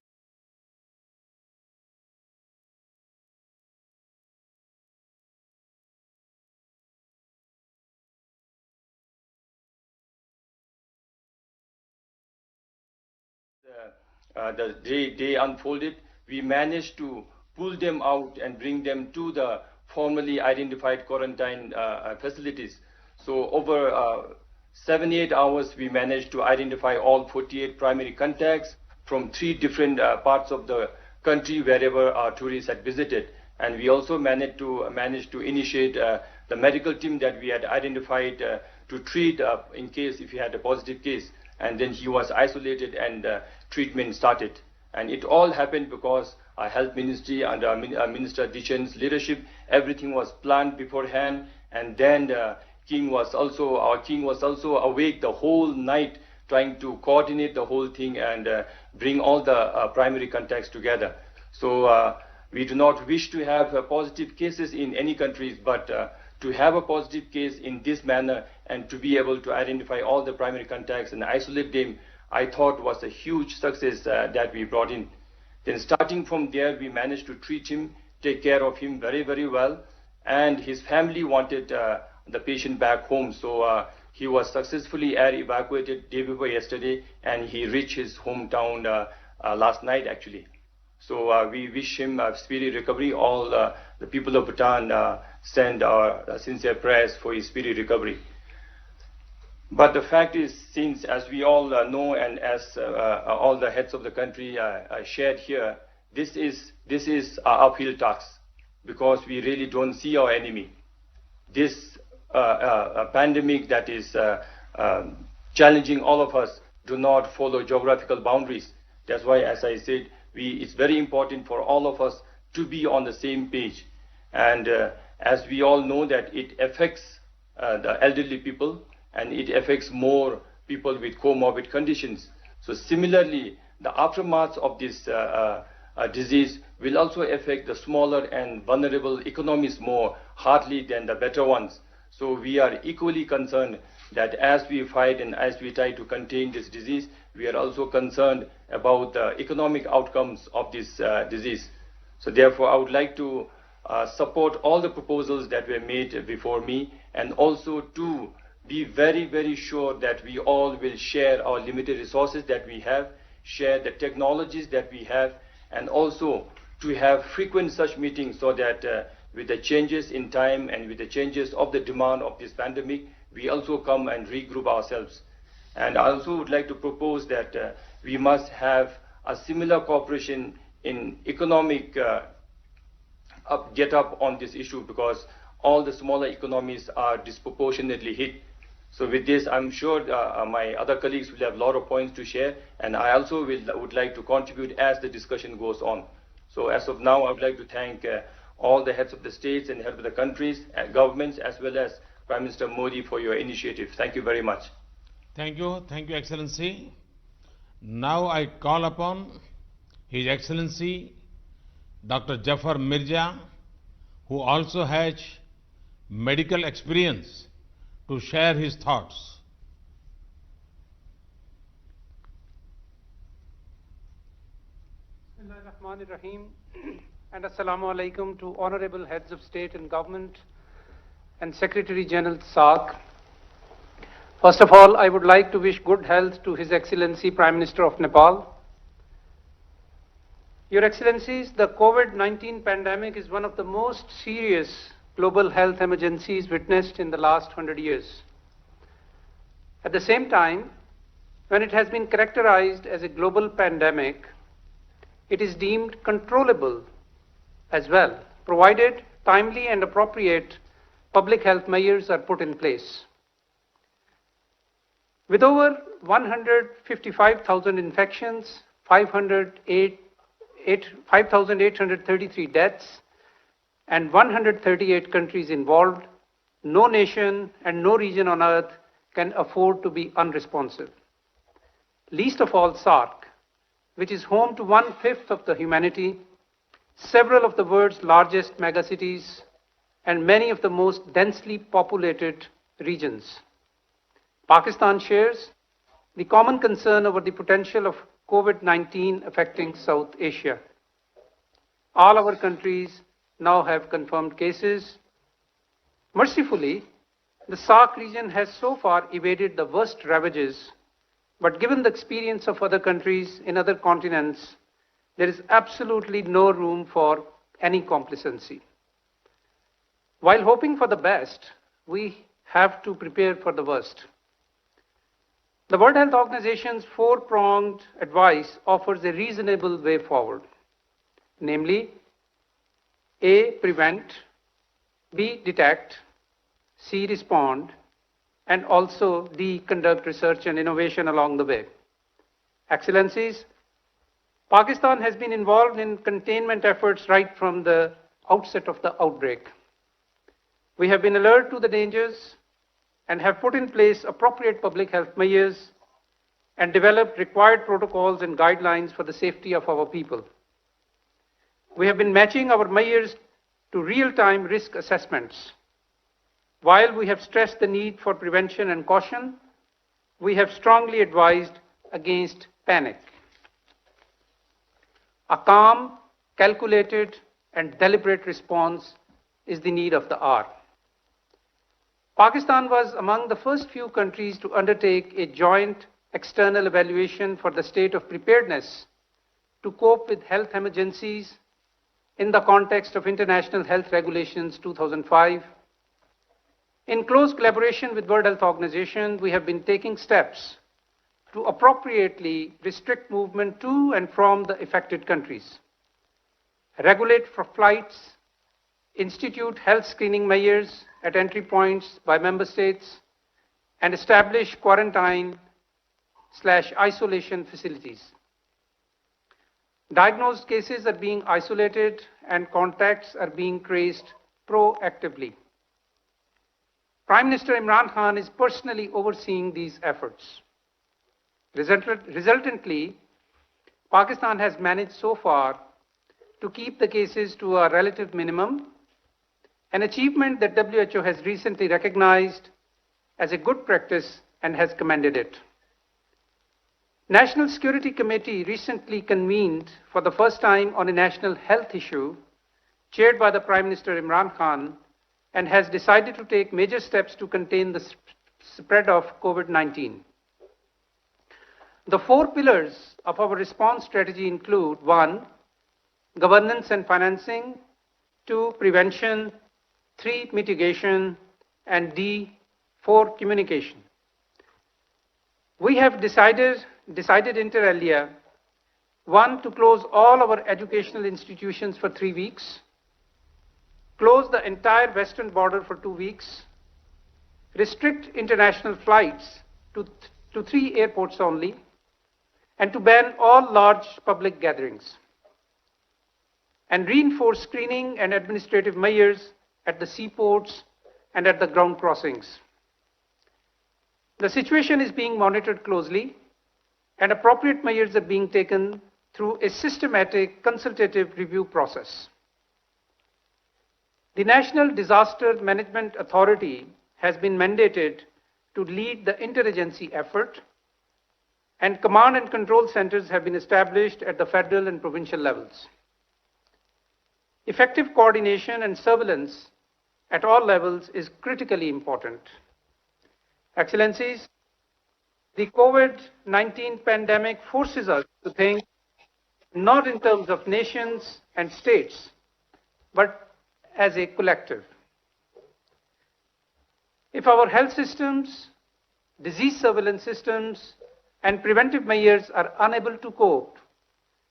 The day unfolded, we managed to pull them out and bring them to the formally identified quarantine facilities. So over 7-8 hours, we managed to identify all 48 primary contacts from 3 different parts of the country wherever our tourists had visited. And we also managed to initiate the medical team that we had identified to treat in case if he had a positive case. And then he was isolated and treatment started. And it all happened because our health ministry under Minister Dichen's leadership, everything was planned beforehand. And then our king was also awake the whole night trying to coordinate the whole thing and bring all the primary contacts together. So we do not wish to have positive cases in any countries, but to have a positive case in this manner and to be able to identify all the primary contacts and isolate them, I thought was a huge success that we brought in. Then starting from there, we managed to treat him, take care of him very, very well. and his family wanted the patient back home. So he was successfully air evacuated day before yesterday, and he reached his hometown last night actually. So we wish him a speedy recovery. All the people of Bhutan send our sincere prayers for his speedy recovery. But the fact is, since as we all know, and as all the heads of the country shared here, this is an uphill task, because we really don't see our enemy. This pandemic that is challenging all of us do not follow geographical boundaries. That's why, as I said, it's very important for all of us to be on the same page. And as we all know that it affects the elderly people, and it affects more people with comorbid conditions. So similarly, the aftermath of this disease will also affect the smaller and vulnerable economies more hardly than the better ones. So we are equally concerned that as we fight and as we try to contain this disease, we are also concerned about the economic outcomes of this disease. So therefore, I would like to support all the proposals that were made before me, and also to be very, very sure that we all will share our limited resources that we have, share the technologies that we have, and also to have frequent such meetings, so that with the changes in time and with the changes of the demand of this pandemic, we also come and regroup ourselves. And I also would like to propose that we must have a similar cooperation in economic get up on this issue, because all the smaller economies are disproportionately hit. So with this, I'm sure my other colleagues will have a lot of points to share, and I also would like to contribute as the discussion goes on. So as of now, I would like to thank all the heads of the states and heads of the countries and governments, as well as Prime Minister Modi, for your initiative. Thank you very much. Thank you, Excellency. Now I call upon His Excellency Dr. Jafar Mirza, who also has medical experience, to share his thoughts. Bismillahirrahmanirrahim, and Assalamu alaikum to honorable heads of state and government and Secretary General SAARC. First of all, I would like to wish good health to His Excellency Prime Minister of Nepal. Your Excellencies, the COVID-19 pandemic is one of the most serious global health emergencies witnessed in the last 100 years. At the same time, when it has been characterized as a global pandemic, it is deemed controllable as well, provided timely and appropriate public health measures are put in place. With over 155,000 infections, 5,833 deaths, and 138 countries involved, no nation and no region on earth can afford to be unresponsive. Least of all SAARC, which is home to 1/5 of the humanity, several of the world's largest megacities, and many of the most densely populated regions. Pakistan shares the common concern over the potential of COVID-19 affecting South Asia. All our countries now have confirmed cases. Mercifully, the SAARC region has so far evaded the worst ravages, but given the experience of other countries in other continents, there is absolutely no room for any complacency. While hoping for the best, we have to prepare for the worst. The World Health Organization's four-pronged advice offers a reasonable way forward, namely, A, prevent, B, detect, C, respond, and also D, conduct research and innovation along the way. Excellencies, Pakistan has been involved in containment efforts right from the outset of the outbreak. We have been alert to the dangers and have put in place appropriate public health measures and developed required protocols and guidelines for the safety of our people. We have been matching our measures to real-time risk assessments. While we have stressed the need for prevention and caution, we have strongly advised against panic. A calm, calculated, and deliberate response is the need of the hour. Pakistan was among the first few countries to undertake a joint external evaluation for the state of preparedness to cope with health emergencies in the context of International Health Regulations 2005. In close collaboration with World Health Organization, we have been taking steps to appropriately restrict movement to and from the affected countries, regulate for flights, institute health screening measures at entry points by member states, and establish quarantine/isolation facilities. Diagnosed cases are being isolated and contacts are being traced proactively. Prime Minister Imran Khan is personally overseeing these efforts. Resultantly, Pakistan has managed so far to keep the cases to a relative minimum, an achievement that WHO has recently recognized as a good practice and has commended it. National Security Committee recently convened for the first time on a national health issue, chaired by the Prime Minister Imran Khan, and has decided to take major steps to contain the spread of COVID-19. The 4 pillars of our response strategy include: 1, governance and financing; 2, prevention; 3, mitigation; and 4, communication. We have decided inter alia: 1, to close all our educational institutions for 3 weeks, close the entire western border for 2 weeks, restrict international flights to 3 airports only, and to ban all large public gatherings, and reinforce screening and administrative measures at the seaports and at the ground crossings. The situation is being monitored closely, and appropriate measures are being taken through a systematic consultative review process. The National Disaster Management Authority has been mandated to lead the interagency effort, and command and control centers have been established at the federal and provincial levels. Effective coordination and surveillance at all levels is critically important. Excellencies, the COVID-19 pandemic forces us to think not in terms of nations and states, but as a collective. If our health systems, disease surveillance systems, and preventive measures are unable to cope,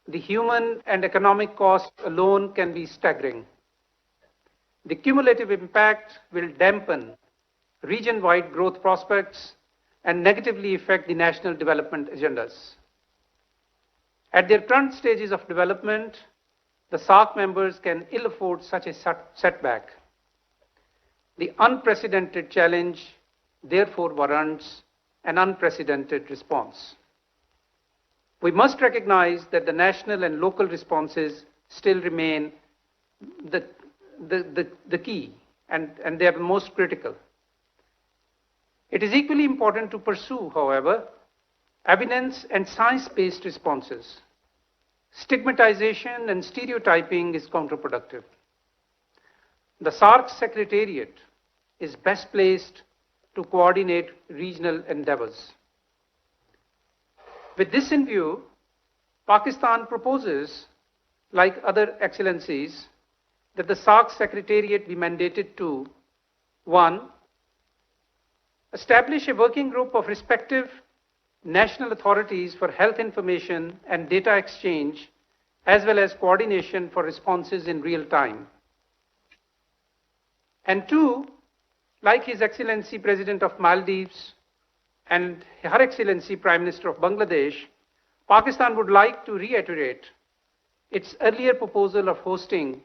the human and economic cost alone can be staggering. The cumulative impact will dampen region-wide growth prospects and negatively affect the national development agendas. At their current stages of development, the SAARC members can ill afford such a setback. The unprecedented challenge therefore warrants an unprecedented response. We must recognize that the national and local responses still remain the key, and they are the most critical. It is equally important to pursue, however, evidence and science-based responses. Stigmatization and stereotyping is counterproductive. The SAARC Secretariat is best placed to coordinate regional endeavors. With this in view, Pakistan proposes, like other excellencies, that the SAARC Secretariat be mandated to: 1, establish a working group of respective national authorities for health information and data exchange, as well as coordination for responses in real time. And 2, like His Excellency President of Maldives and Her Excellency Prime Minister of Bangladesh, Pakistan would like to reiterate its earlier proposal of hosting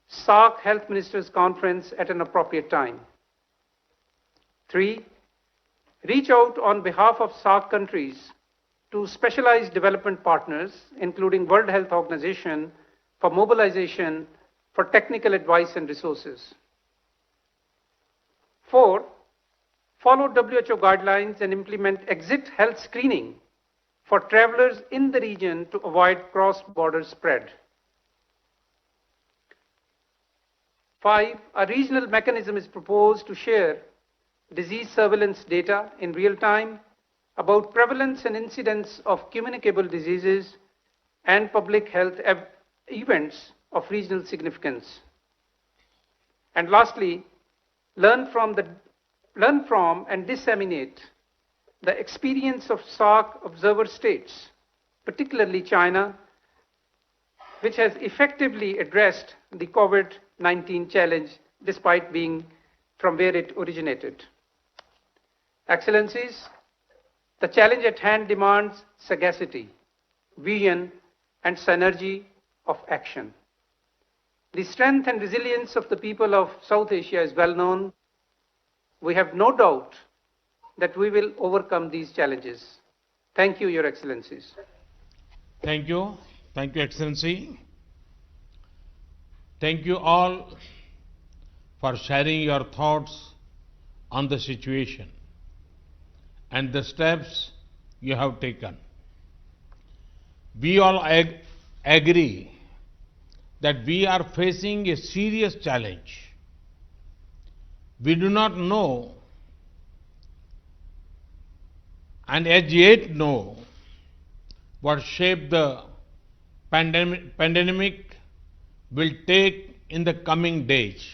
SAARC Health Ministers Conference at an appropriate time. 3, reach out on behalf of SAARC countries to specialized development partners, including World Health Organization, for mobilization for technical advice and resources. 4, follow WHO guidelines and implement exit health screening for travelers in the region to avoid cross-border spread. 5, a regional mechanism is proposed to share disease surveillance data in real time about prevalence and incidence of communicable diseases and public health events of regional significance. And lastly, learn from and disseminate the experience of SARC observer states, particularly China, which has effectively addressed the COVID-19 challenge despite being from where it originated. Excellencies, the challenge at hand demands sagacity, vision, and synergy of action. The strength and resilience of the people of South Asia is well known. We have no doubt that we will overcome these challenges. Thank you, Your Excellencies. Thank you. Thank you, Excellency. Thank you all for sharing your thoughts on the situation and the steps you have taken. We all agree that we are facing a serious challenge. We do not know and as yet know what shape the pandemic will take in the coming days.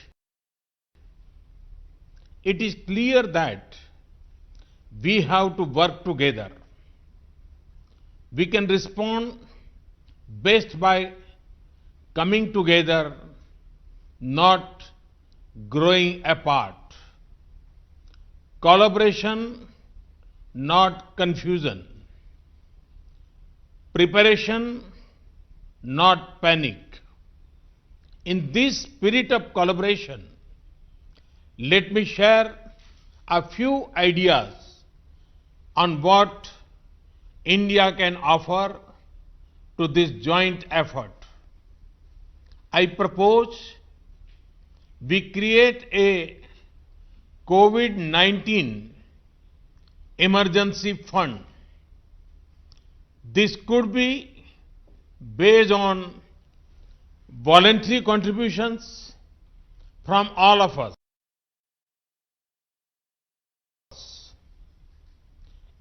It is clear that we have to work together. We can respond best by coming together, not growing apart. Collaboration, not confusion. Preparation, not panic. In this spirit of collaboration, let me share a few ideas on what India can offer to this joint effort. I propose we create a COVID-19 emergency fund. This could be based on voluntary contributions from all of us.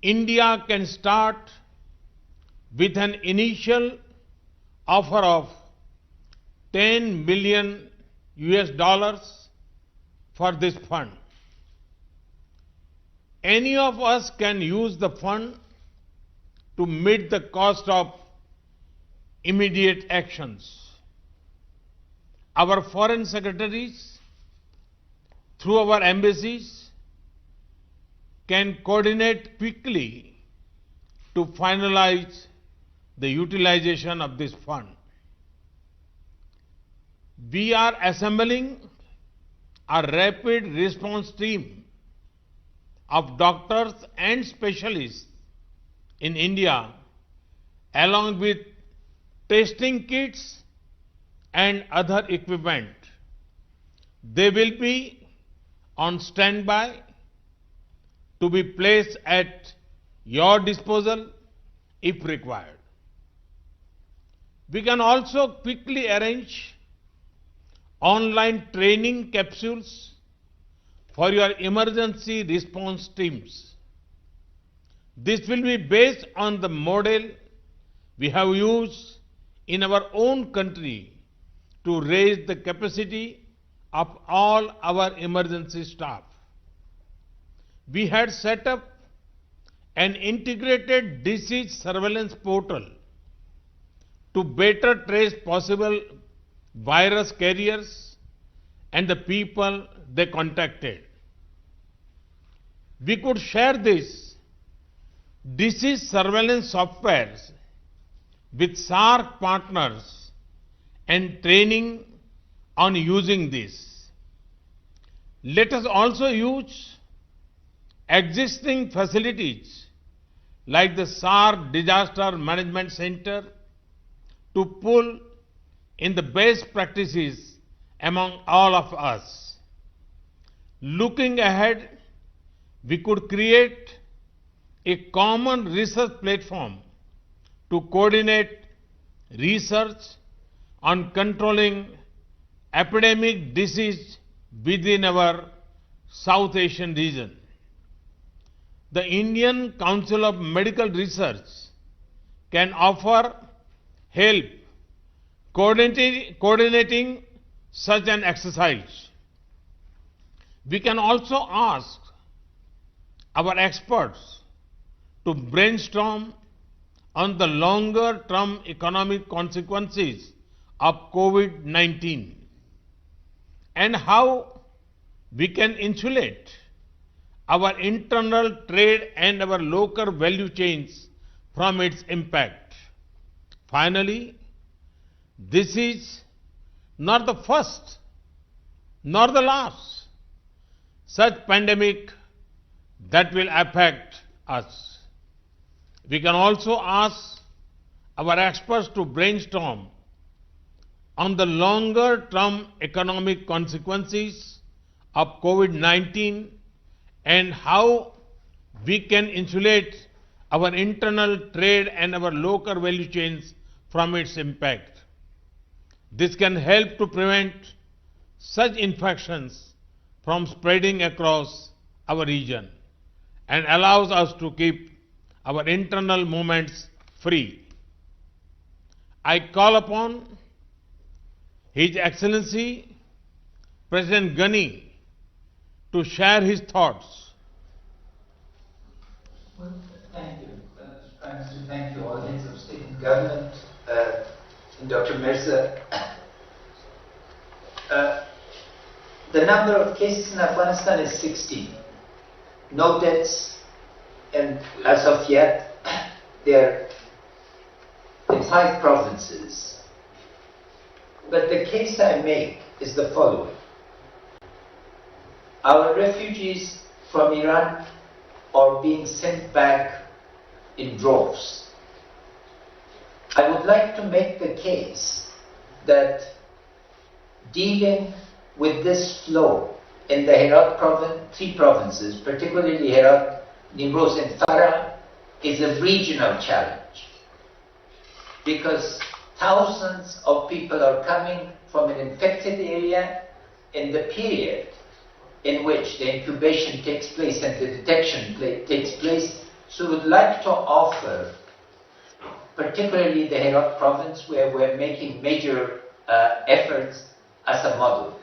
India can start with an initial offer of $10 million for this fund. Any of us can use the fund to meet the cost of immediate actions. Our foreign secretaries, through our embassies, can coordinate quickly to finalize the utilization of this fund. We are assembling a rapid response team of doctors and specialists in India, along with testing kits and other equipment. They will be on standby to be placed at your disposal if required. We can also quickly arrange online training capsules for your emergency response teams. This will be based on the model we have used in our own country to raise the capacity of all our emergency staff. We had set up an integrated disease surveillance portal to better trace possible virus carriers and the people they contacted. We could share this disease surveillance software with SARC partners and training on using this. Let us also use existing facilities like the SARC Disaster Management Center to pull in the best practices among all of us. Looking ahead, we could create a common research platform to coordinate research on controlling epidemic disease within our South Asian region. The Indian Council of Medical Research can offer help coordinating such an exercise. We can also ask our experts to brainstorm on the longer-term economic consequences of COVID-19 and how we can insulate our internal trade and our local value chains from its impact. Finally, this is not the first nor the last such pandemic that will affect us. We can also ask our experts to brainstorm on the longer-term economic consequences of COVID-19 and how we can insulate our internal trade and our local value chains from its impact. This can help to prevent such infections from spreading across our region and allows us to keep our internal movements free. I call upon His Excellency President Ghani to share his thoughts. Well, thank you, Mr. Prime Minister. Thank you, all heads of state and government, and Dr. Mirza. The number of cases in Afghanistan is 16. No deaths, and as of yet, they're in 5 provinces. But the case I make is the following. Our refugees from Iran are being sent back in droves. I would like to make the case that dealing with this flow in the Herat province, 3 provinces, particularly Herat, Nimroz and Farah, is a regional challenge. Because thousands of people are coming from an infected area in the period in which the incubation takes place and the detection takes place. So we would like to offer, particularly the Herat province, where we're making major efforts, as a model.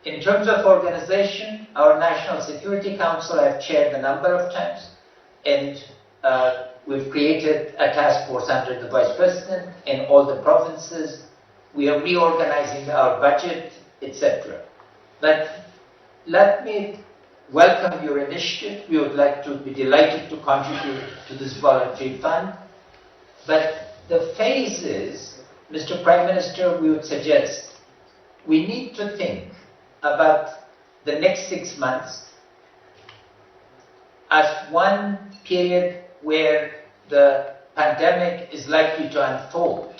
In terms of organization, our National Security Council I've chaired a number of times, and we've created a task force under the Vice President in all the provinces. We are reorganizing our budget, etc. But let me welcome your initiative. We would like to be delighted to contribute to this voluntary fund. But the phases, Mr. Prime Minister, we would suggest we need to think about the next 6 months as one period where the pandemic is likely to unfold.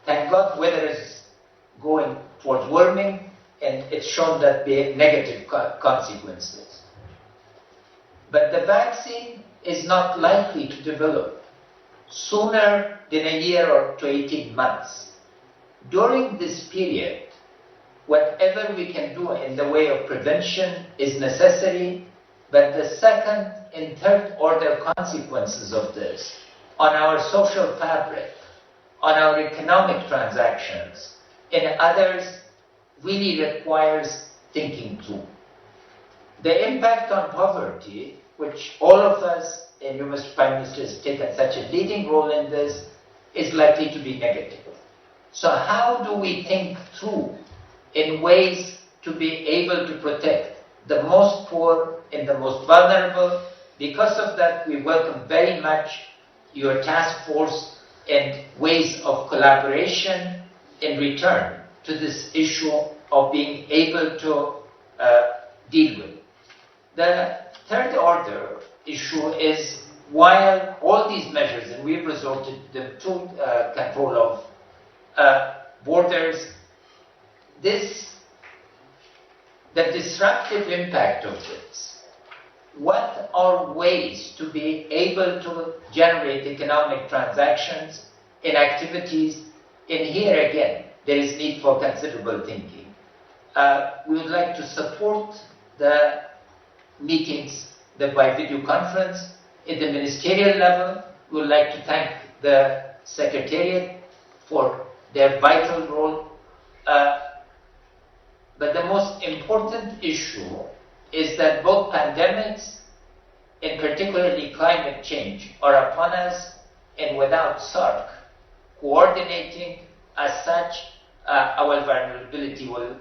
Thank God weather is going towards warming, and it's shown that there are negative consequences. But the vaccine is not likely to develop sooner than a year or to 18 months. During this period, whatever we can do in the way of prevention is necessary, but the second and third order consequences of this on our social fabric, on our economic transactions, and others really requires thinking through. The impact on poverty, which all of us, and you, Mr. Prime Minister, has taken such a leading role in this, is likely to be negative. So how do we think through in ways to be able to protect the most poor and the most vulnerable? Because of that, we welcome very much your task force and ways of collaboration in return to this issue of being able to deal with. The third order issue is, while all these measures, and we've resorted to control of borders, the disruptive impact of this, what are ways to be able to generate economic transactions and activities? And here again, there is need for considerable thinking. We would like to support the meetings by video conference at the ministerial level. We would like to thank the Secretariat for their vital role. But the most important issue is that both pandemics, and particularly climate change, are upon us, and without SARC coordinating as such, our vulnerability will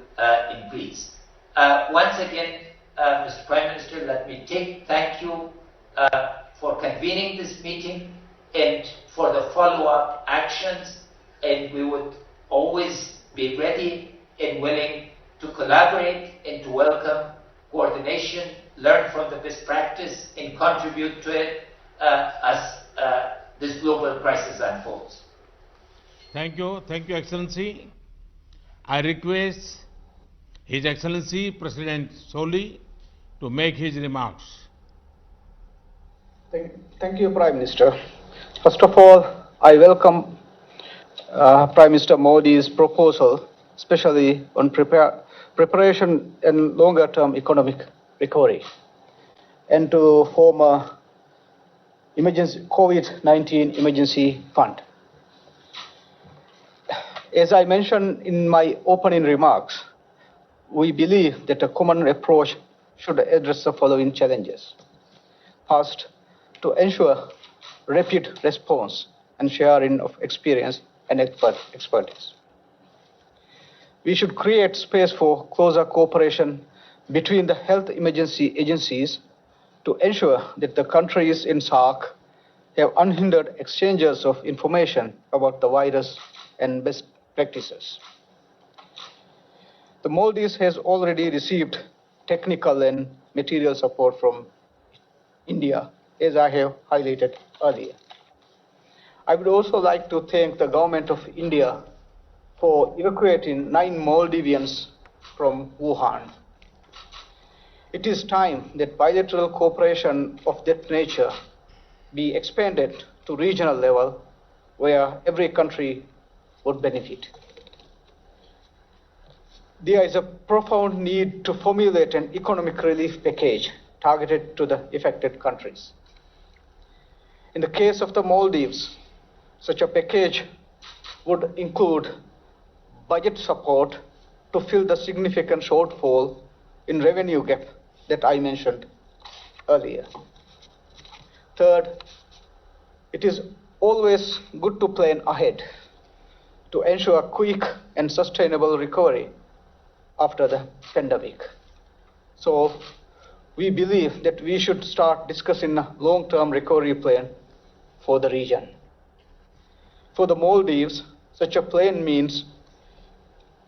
increase. Once again, Mr. Prime Minister, let me thank you for convening this meeting and for the follow-up actions, and we would always be ready and willing to collaborate and to welcome coordination, learn from the best practice, and contribute to it as this global crisis unfolds. Thank you, Excellency. I request His Excellency President Soli to make his remarks. Thank you, Prime Minister. First of all, I welcome Prime Minister Modi's proposal, especially on preparation and longer-term economic recovery, and to form a COVID-19 emergency fund. As I mentioned in my opening remarks, we believe that a common approach should address the following challenges. First, to ensure rapid response and sharing of experience and expertise. We should create space for closer cooperation between the health emergency agencies to ensure that the countries in SARC have unhindered exchanges of information about the virus and best practices. The Maldives has already received technical and material support from India, as I have highlighted earlier. I would also like to thank the government of India for evacuating 9 Maldivians from Wuhan. It is time that bilateral cooperation of that nature be expanded to regional level where every country would benefit. There is a profound need to formulate an economic relief package targeted to the affected countries. In the case of the Maldives, such a package would include budget support to fill the significant shortfall in revenue gap that I mentioned earlier. Third, it is always good to plan ahead to ensure quick and sustainable recovery after the pandemic. So we believe that we should start discussing a long-term recovery plan for the region. For the Maldives, such a plan means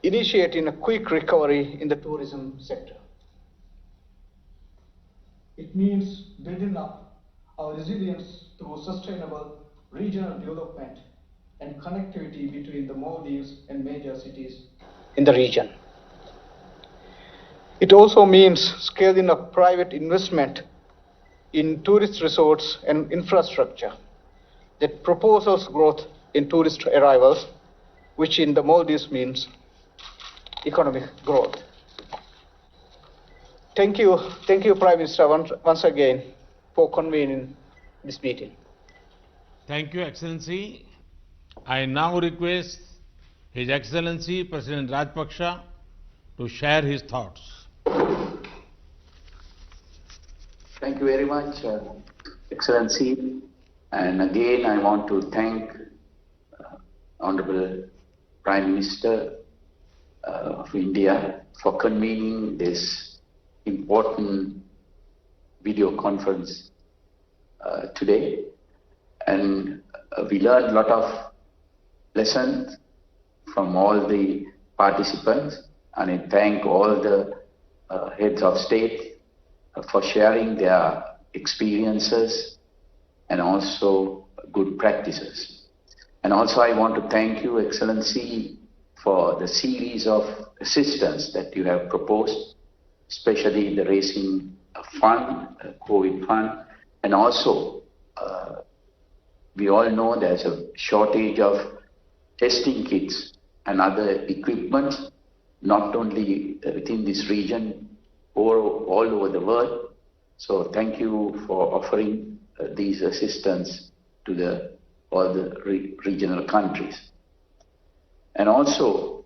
initiating a quick recovery in the tourism sector. It means building up our resilience through sustainable regional development and connectivity between the Maldives and major cities in the region. It also means scaling up private investment in tourist resorts and infrastructure that propels growth in tourist arrivals, which in the Maldives means economic growth. Thank you, Prime Minister, once again for convening this meeting. Thank you, Excellency. I now request His Excellency President Rajpaksha to share his thoughts. Thank you very much, Excellency. And again, I want to thank Honorable Prime Minister of India for convening this important video conference today. And we learned a lot of lessons from all the participants, and I thank all the heads of state for sharing their experiences and also good practices. And also I want to thank you, Excellency, for the series of assistance that you have proposed, especially the raising fund, COVID fund, and also we all know there's a shortage of testing kits and other equipment, not only within this region, all over the world. So thank you for offering these assistance to all the regional countries. And also,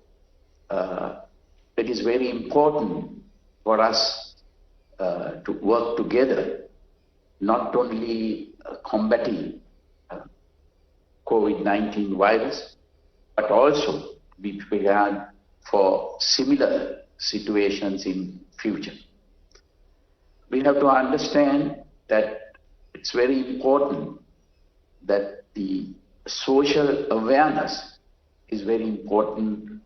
it is very important for us to work together, not only combating COVID-19 virus, but also be prepared for similar situations in future. We have to understand that it's very important that the social awareness is very important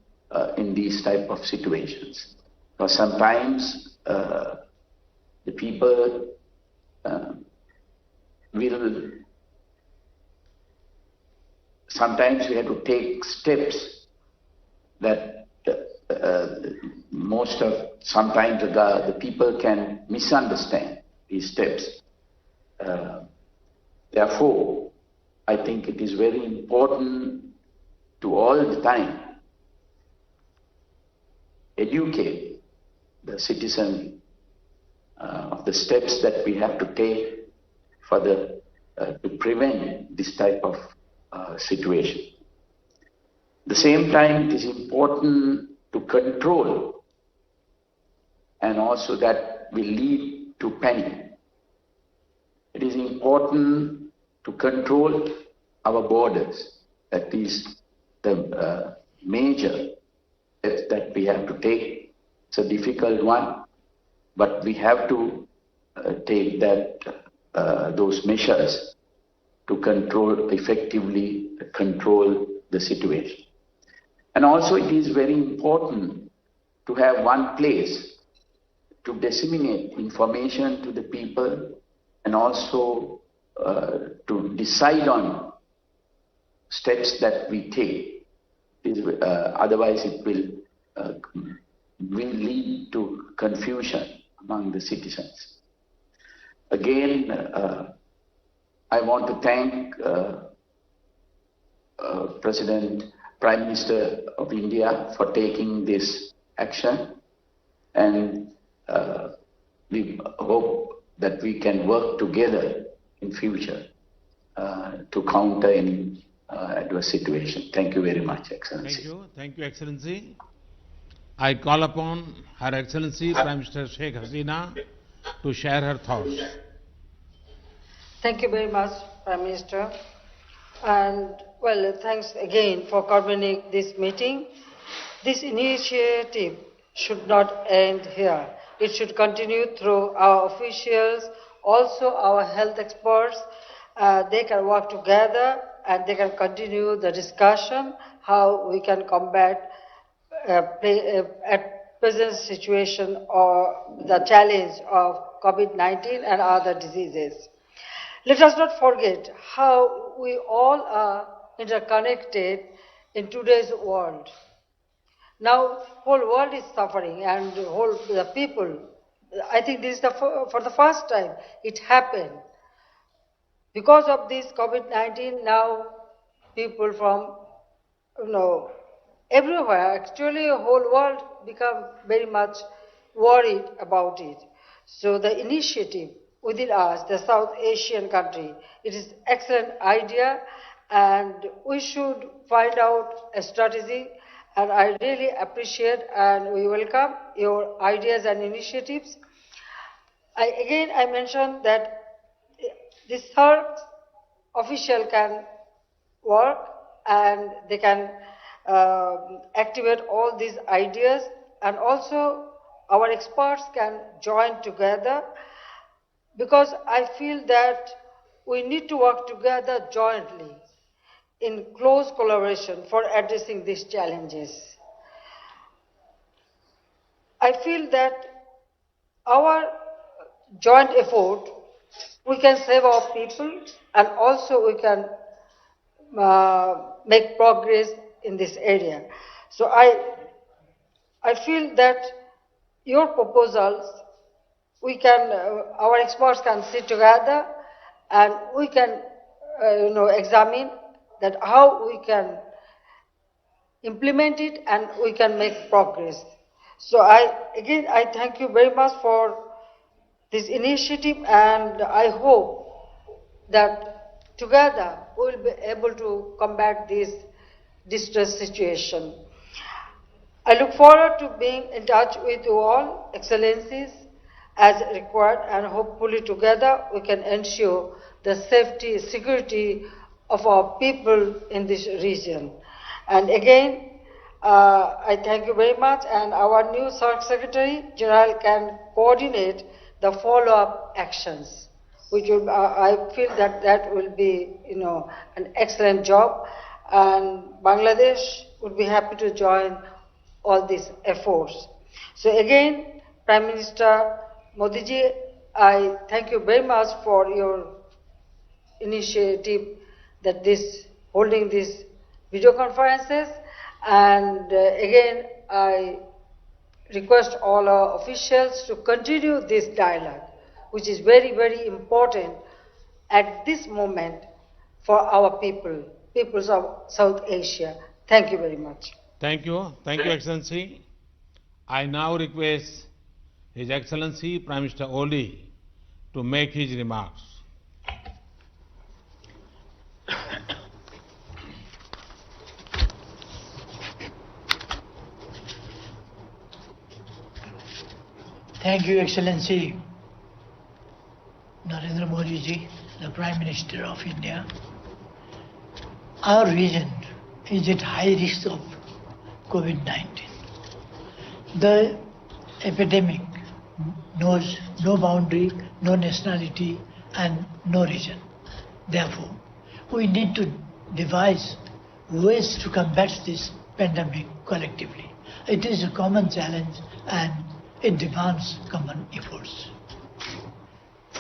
in these type of situations. Because sometimes the people sometimes we have to take steps that sometimes the people can misunderstand these steps. Therefore, I think it is very important to all the time educate the citizen of the steps that we have to take for to prevent this type of situation. At the same time, it is important to control, and also that will lead to panic. It is important to control our borders. That is the major steps that we have to take. It's a difficult one, but we have to take those measures to effectively control the situation. And also it is very important to have one place to disseminate information to the people, and also to decide on steps that we take. Otherwise it will lead to confusion among the citizens. Again, I want to thank Prime Minister of India for taking this action, and we hope that we can work together in future to counter any adverse situation. Thank you very much, Excellency. Thank you, Excellency. I call upon Her Excellency Prime Minister Sheikh Hasina to share her thoughts. Thank you very much, Prime Minister. And well, thanks again for convening this meeting. This initiative should not end here. It should continue through our officials, also our health experts. They can work together and they can continue the discussion how we can combat at present situation or the challenge of COVID-19 and other diseases. Let us not forget how we all are interconnected in today's world. Now, whole world is suffering, and the people. I think this is for the first time it happened. Because of this COVID-19, now people from everywhere, actually, the whole world become very much worried about it. So the initiative within us, the South Asian country, it is excellent idea, and we should find out a strategy, and I really appreciate and we welcome your ideas and initiatives. I mentioned that this third official can work and they can activate all these ideas, and also our experts can join together, because I feel that we need to work together jointly in close collaboration for addressing these challenges. I feel that our joint effort, we can save our people, and also we can make progress in this area. So I feel that your proposals, our experts can sit together and we can examine that how we can implement it and we can make progress. So I thank you very much for this initiative, and I hope that together we will be able to combat this distress situation. I look forward to being in touch with you all, Excellencies, as required, and hopefully together we can ensure the safety, security of our people in this region. And again, I thank you very much, and our new SARC Secretary General can coordinate the follow-up actions, which will, I feel that will be, an excellent job, and Bangladesh would be happy to join all these efforts. So again, Prime Minister Modi ji, I thank you very much for your initiative that holding these video conferences, and again I request all our officials to continue this dialogue, which is very, very important at this moment for our peoples of South Asia. Thank you very much. Thank you, Excellency. I now request His Excellency Prime Minister Oli to make his remarks. Thank you, Excellency Narendra Modi ji, the Prime Minister of India. Our region is at high risk of COVID-19. The epidemic knows no boundary, no nationality, and no region. Therefore, we need to devise ways to combat this pandemic collectively. It is a common challenge and it demands common efforts.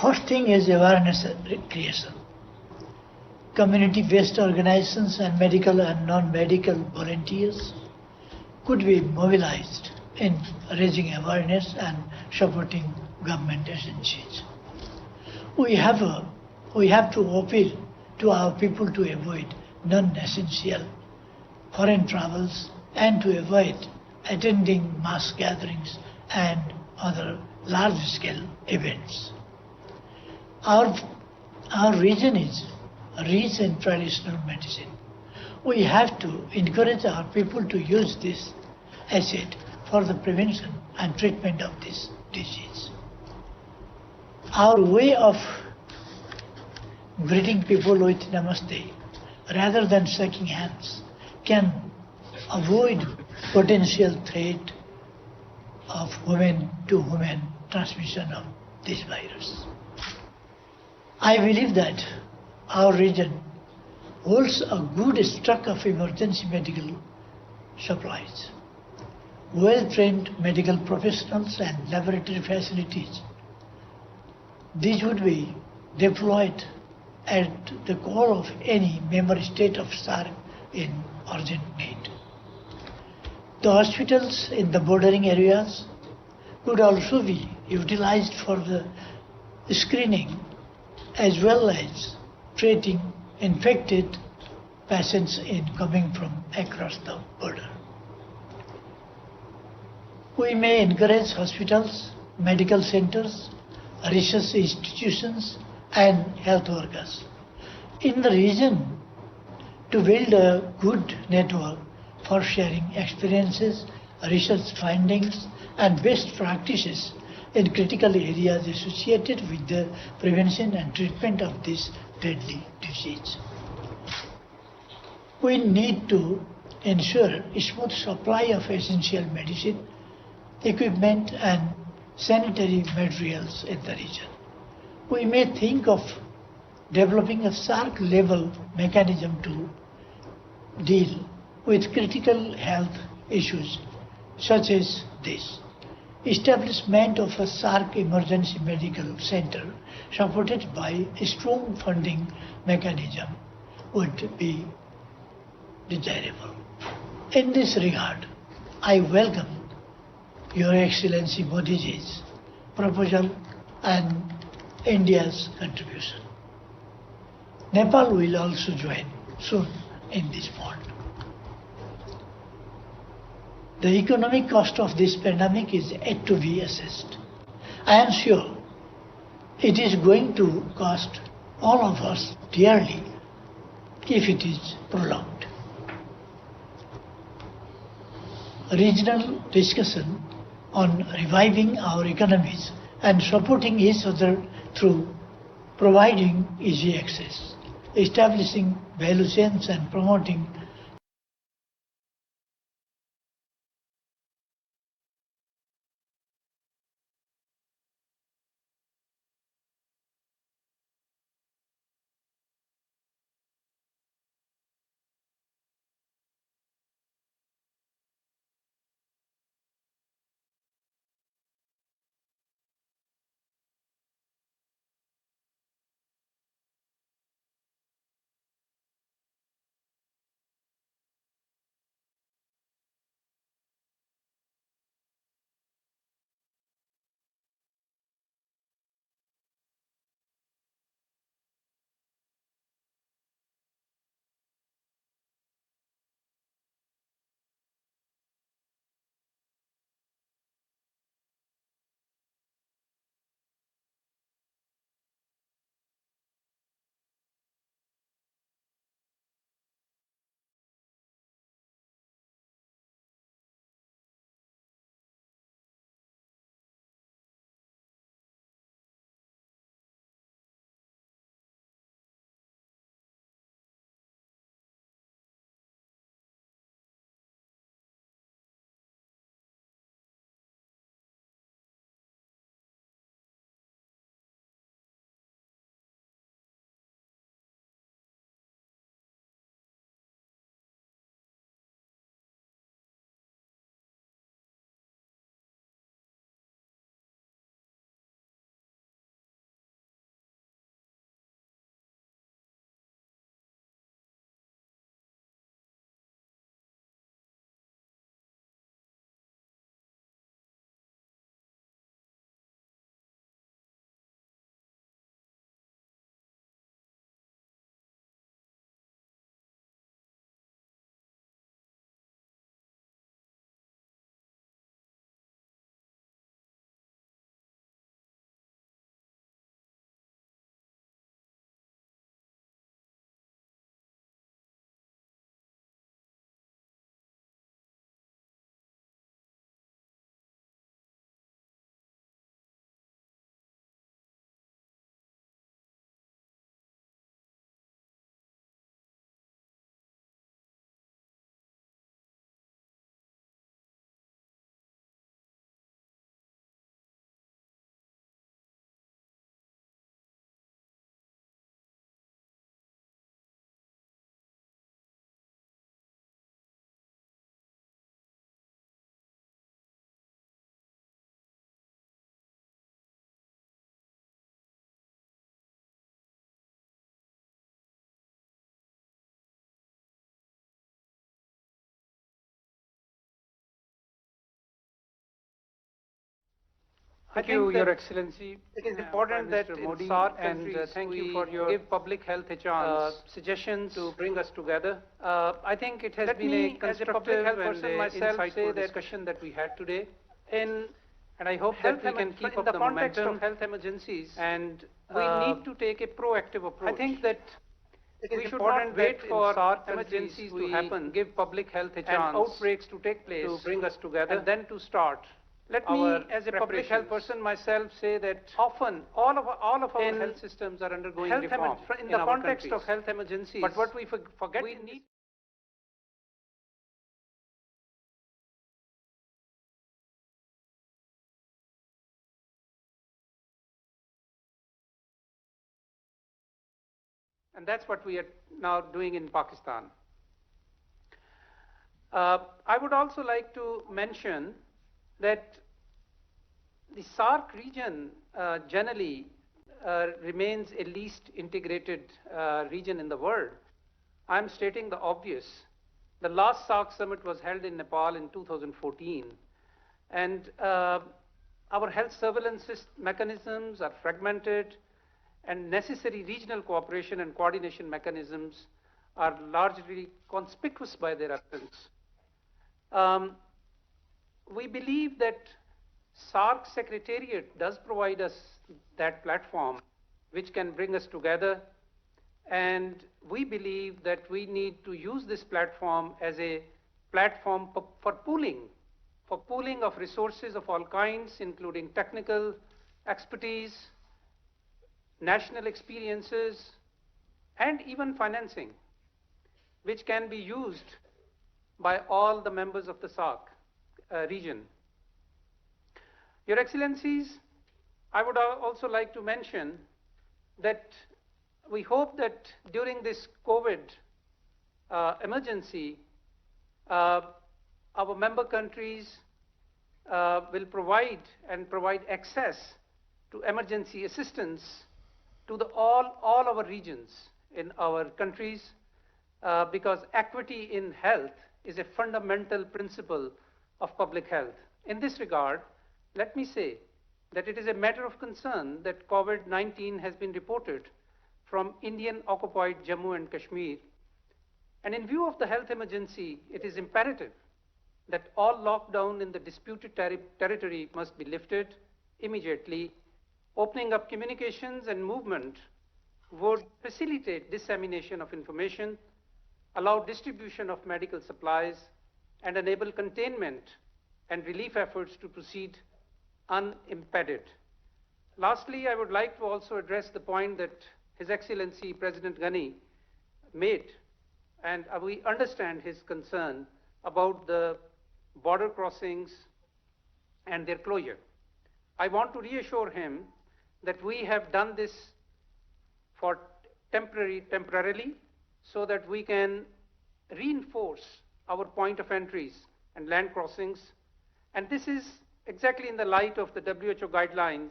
First thing is awareness creation. Community-based organizations and medical and non-medical volunteers could be mobilized in raising awareness and supporting government agencies. We have to appeal to our people to avoid non-essential foreign travels and to avoid attending mass gatherings and other large-scale events. Our region is rich in traditional medicine. We have to encourage our people to use this asset for the prevention and treatment of this disease. Our way of greeting people with namaste rather than shaking hands can avoid potential threat of human-to-human transmission of this virus. I believe that our region holds a good stock of emergency medical supplies, well-trained medical professionals and laboratory facilities. These would be deployed at the call of any member state of SARC in urgent need. The hospitals in the bordering areas could also be utilized for the screening as well as treating infected patients coming from across the border. We may encourage hospitals, medical centers, research institutions and health workers in the region to build a good network for sharing experiences, research findings and best practices in critical areas associated with the prevention and treatment of this deadly disease. We need to ensure a smooth supply of essential medicine, equipment and sanitary materials in the region. We may think of developing a SARC-level mechanism to deal with critical health issues such as this. Establishment of a SARC emergency medical center supported by a strong funding mechanism would be desirable. In this regard, I welcome Your Excellency Modi ji's proposal and India's contribution. Nepal will also join soon in this fund. The economic cost of this pandemic is yet to be assessed. I am sure it is going to cost all of us dearly if it is prolonged. Regional discussion on reviving our economies and supporting each other through providing easy access, establishing value chains and promoting Thank you, Your Excellency. It is important that in SAARC countries thank you for your give public health a chance suggestions to bring us together. I think it has been a constructive and myself say discussion that we had today. And I hope that we can keep up the context of health emergencies. And we need to take a proactive approach. I think that we should not wait for SAARC emergencies to happen, give public health a chance, and outbreaks to take place to bring us together, and then to start. Let me, as a public health person myself, say that often all of our health systems are undergoing reform in the context of health emergencies. But what we forget, we need. And that's what we are now doing in Pakistan. I would also like to mention that the SAARC region generally remains a least integrated region in the world. I'm stating the obvious. The last SAARC summit was held in Nepal in 2014, and our health surveillance mechanisms are fragmented, and necessary regional cooperation and coordination mechanisms are largely conspicuous by their absence. we believe that SARC Secretariat does provide us that platform which can bring us together, and we believe that we need to use this platform as a platform for pooling of resources of all kinds, including technical expertise, national experiences, and even financing, which can be used by all the members of the SARC region. Your Excellencies, I would also like to mention that we hope that during this COVID emergency, our member countries will provide access to emergency assistance to all our regions in our countries, because equity in health is a fundamental principle of public health. In this regard, let me say that it is a matter of concern that COVID-19 has been reported from Indian-occupied Jammu and Kashmir. And in view of the health emergency, it is imperative that all lockdown in the disputed territory must be lifted immediately. Opening up communications and movement would facilitate dissemination of information, allow distribution of medical supplies, and enable containment and relief efforts to proceed unimpeded. Lastly, I would like to also address the point that His Excellency President Ghani made, and we understand his concern about the border crossings and their closure. I want to reassure him that we have done this for temporarily, so that we can reinforce our point of entries and land crossings. And this is exactly in the light of the WHO guidelines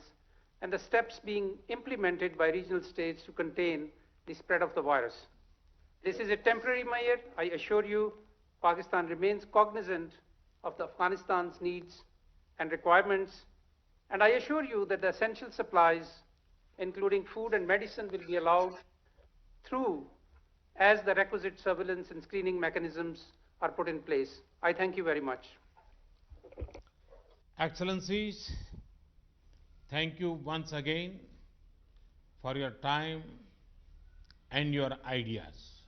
and the steps being implemented by regional states to contain the spread of the virus. This is a temporary measure. I assure you, Pakistan remains cognizant of Afghanistan's needs and requirements, and I assure you that the essential supplies, including food and medicine, will be allowed through as the requisite surveillance and screening mechanisms are put in place. I thank you very much. Excellencies, thank you once again for your time and your ideas.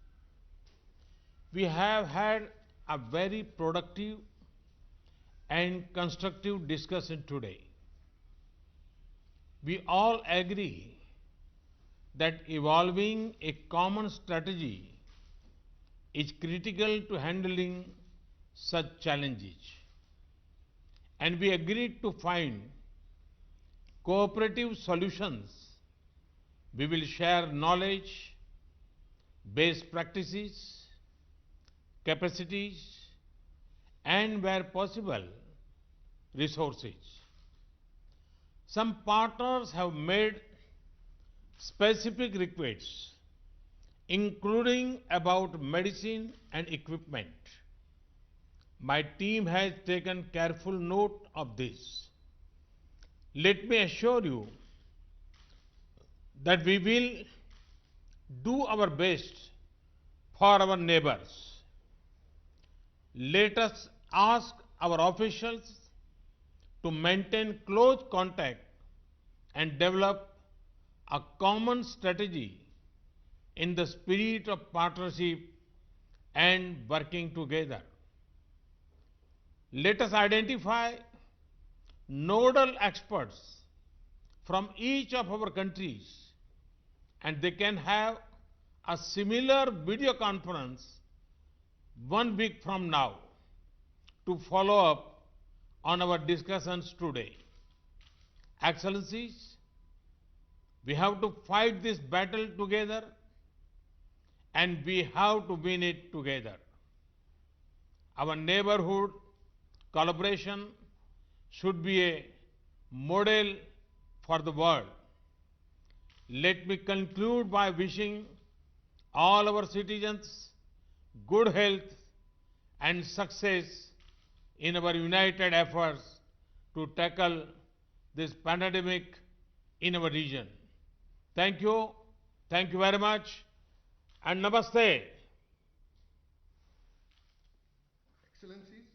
We have had a very productive and constructive discussion today. We all agree that evolving a common strategy is critical to handling such challenges. And we agreed to find cooperative solutions. We will share knowledge, best practices, capacities, and where possible, resources. Some partners have made specific requests, including about medicine and equipment. My team has taken careful note of this. Let me assure you that we will do our best for our neighbors. Let us ask our officials to maintain close contact and develop a common strategy in the spirit of partnership and working together. Let us identify nodal experts from each of our countries, and they can have a similar video conference 1 week from now to follow up on our discussions today. Excellencies, we have to fight this battle together, and we have to win it together. Our neighborhood collaboration should be a model for the world. Let me conclude by wishing all our citizens good health and success in our united efforts to tackle this pandemic in our region. Thank you very much, and Namaste. Excellencies,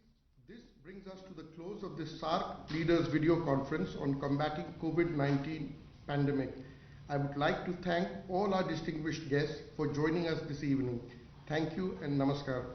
This brings us to the close of this SAARC leaders video conference on combating COVID-19 pandemic. I would like to thank all our distinguished guests for joining us this evening. Thank you and namaskar.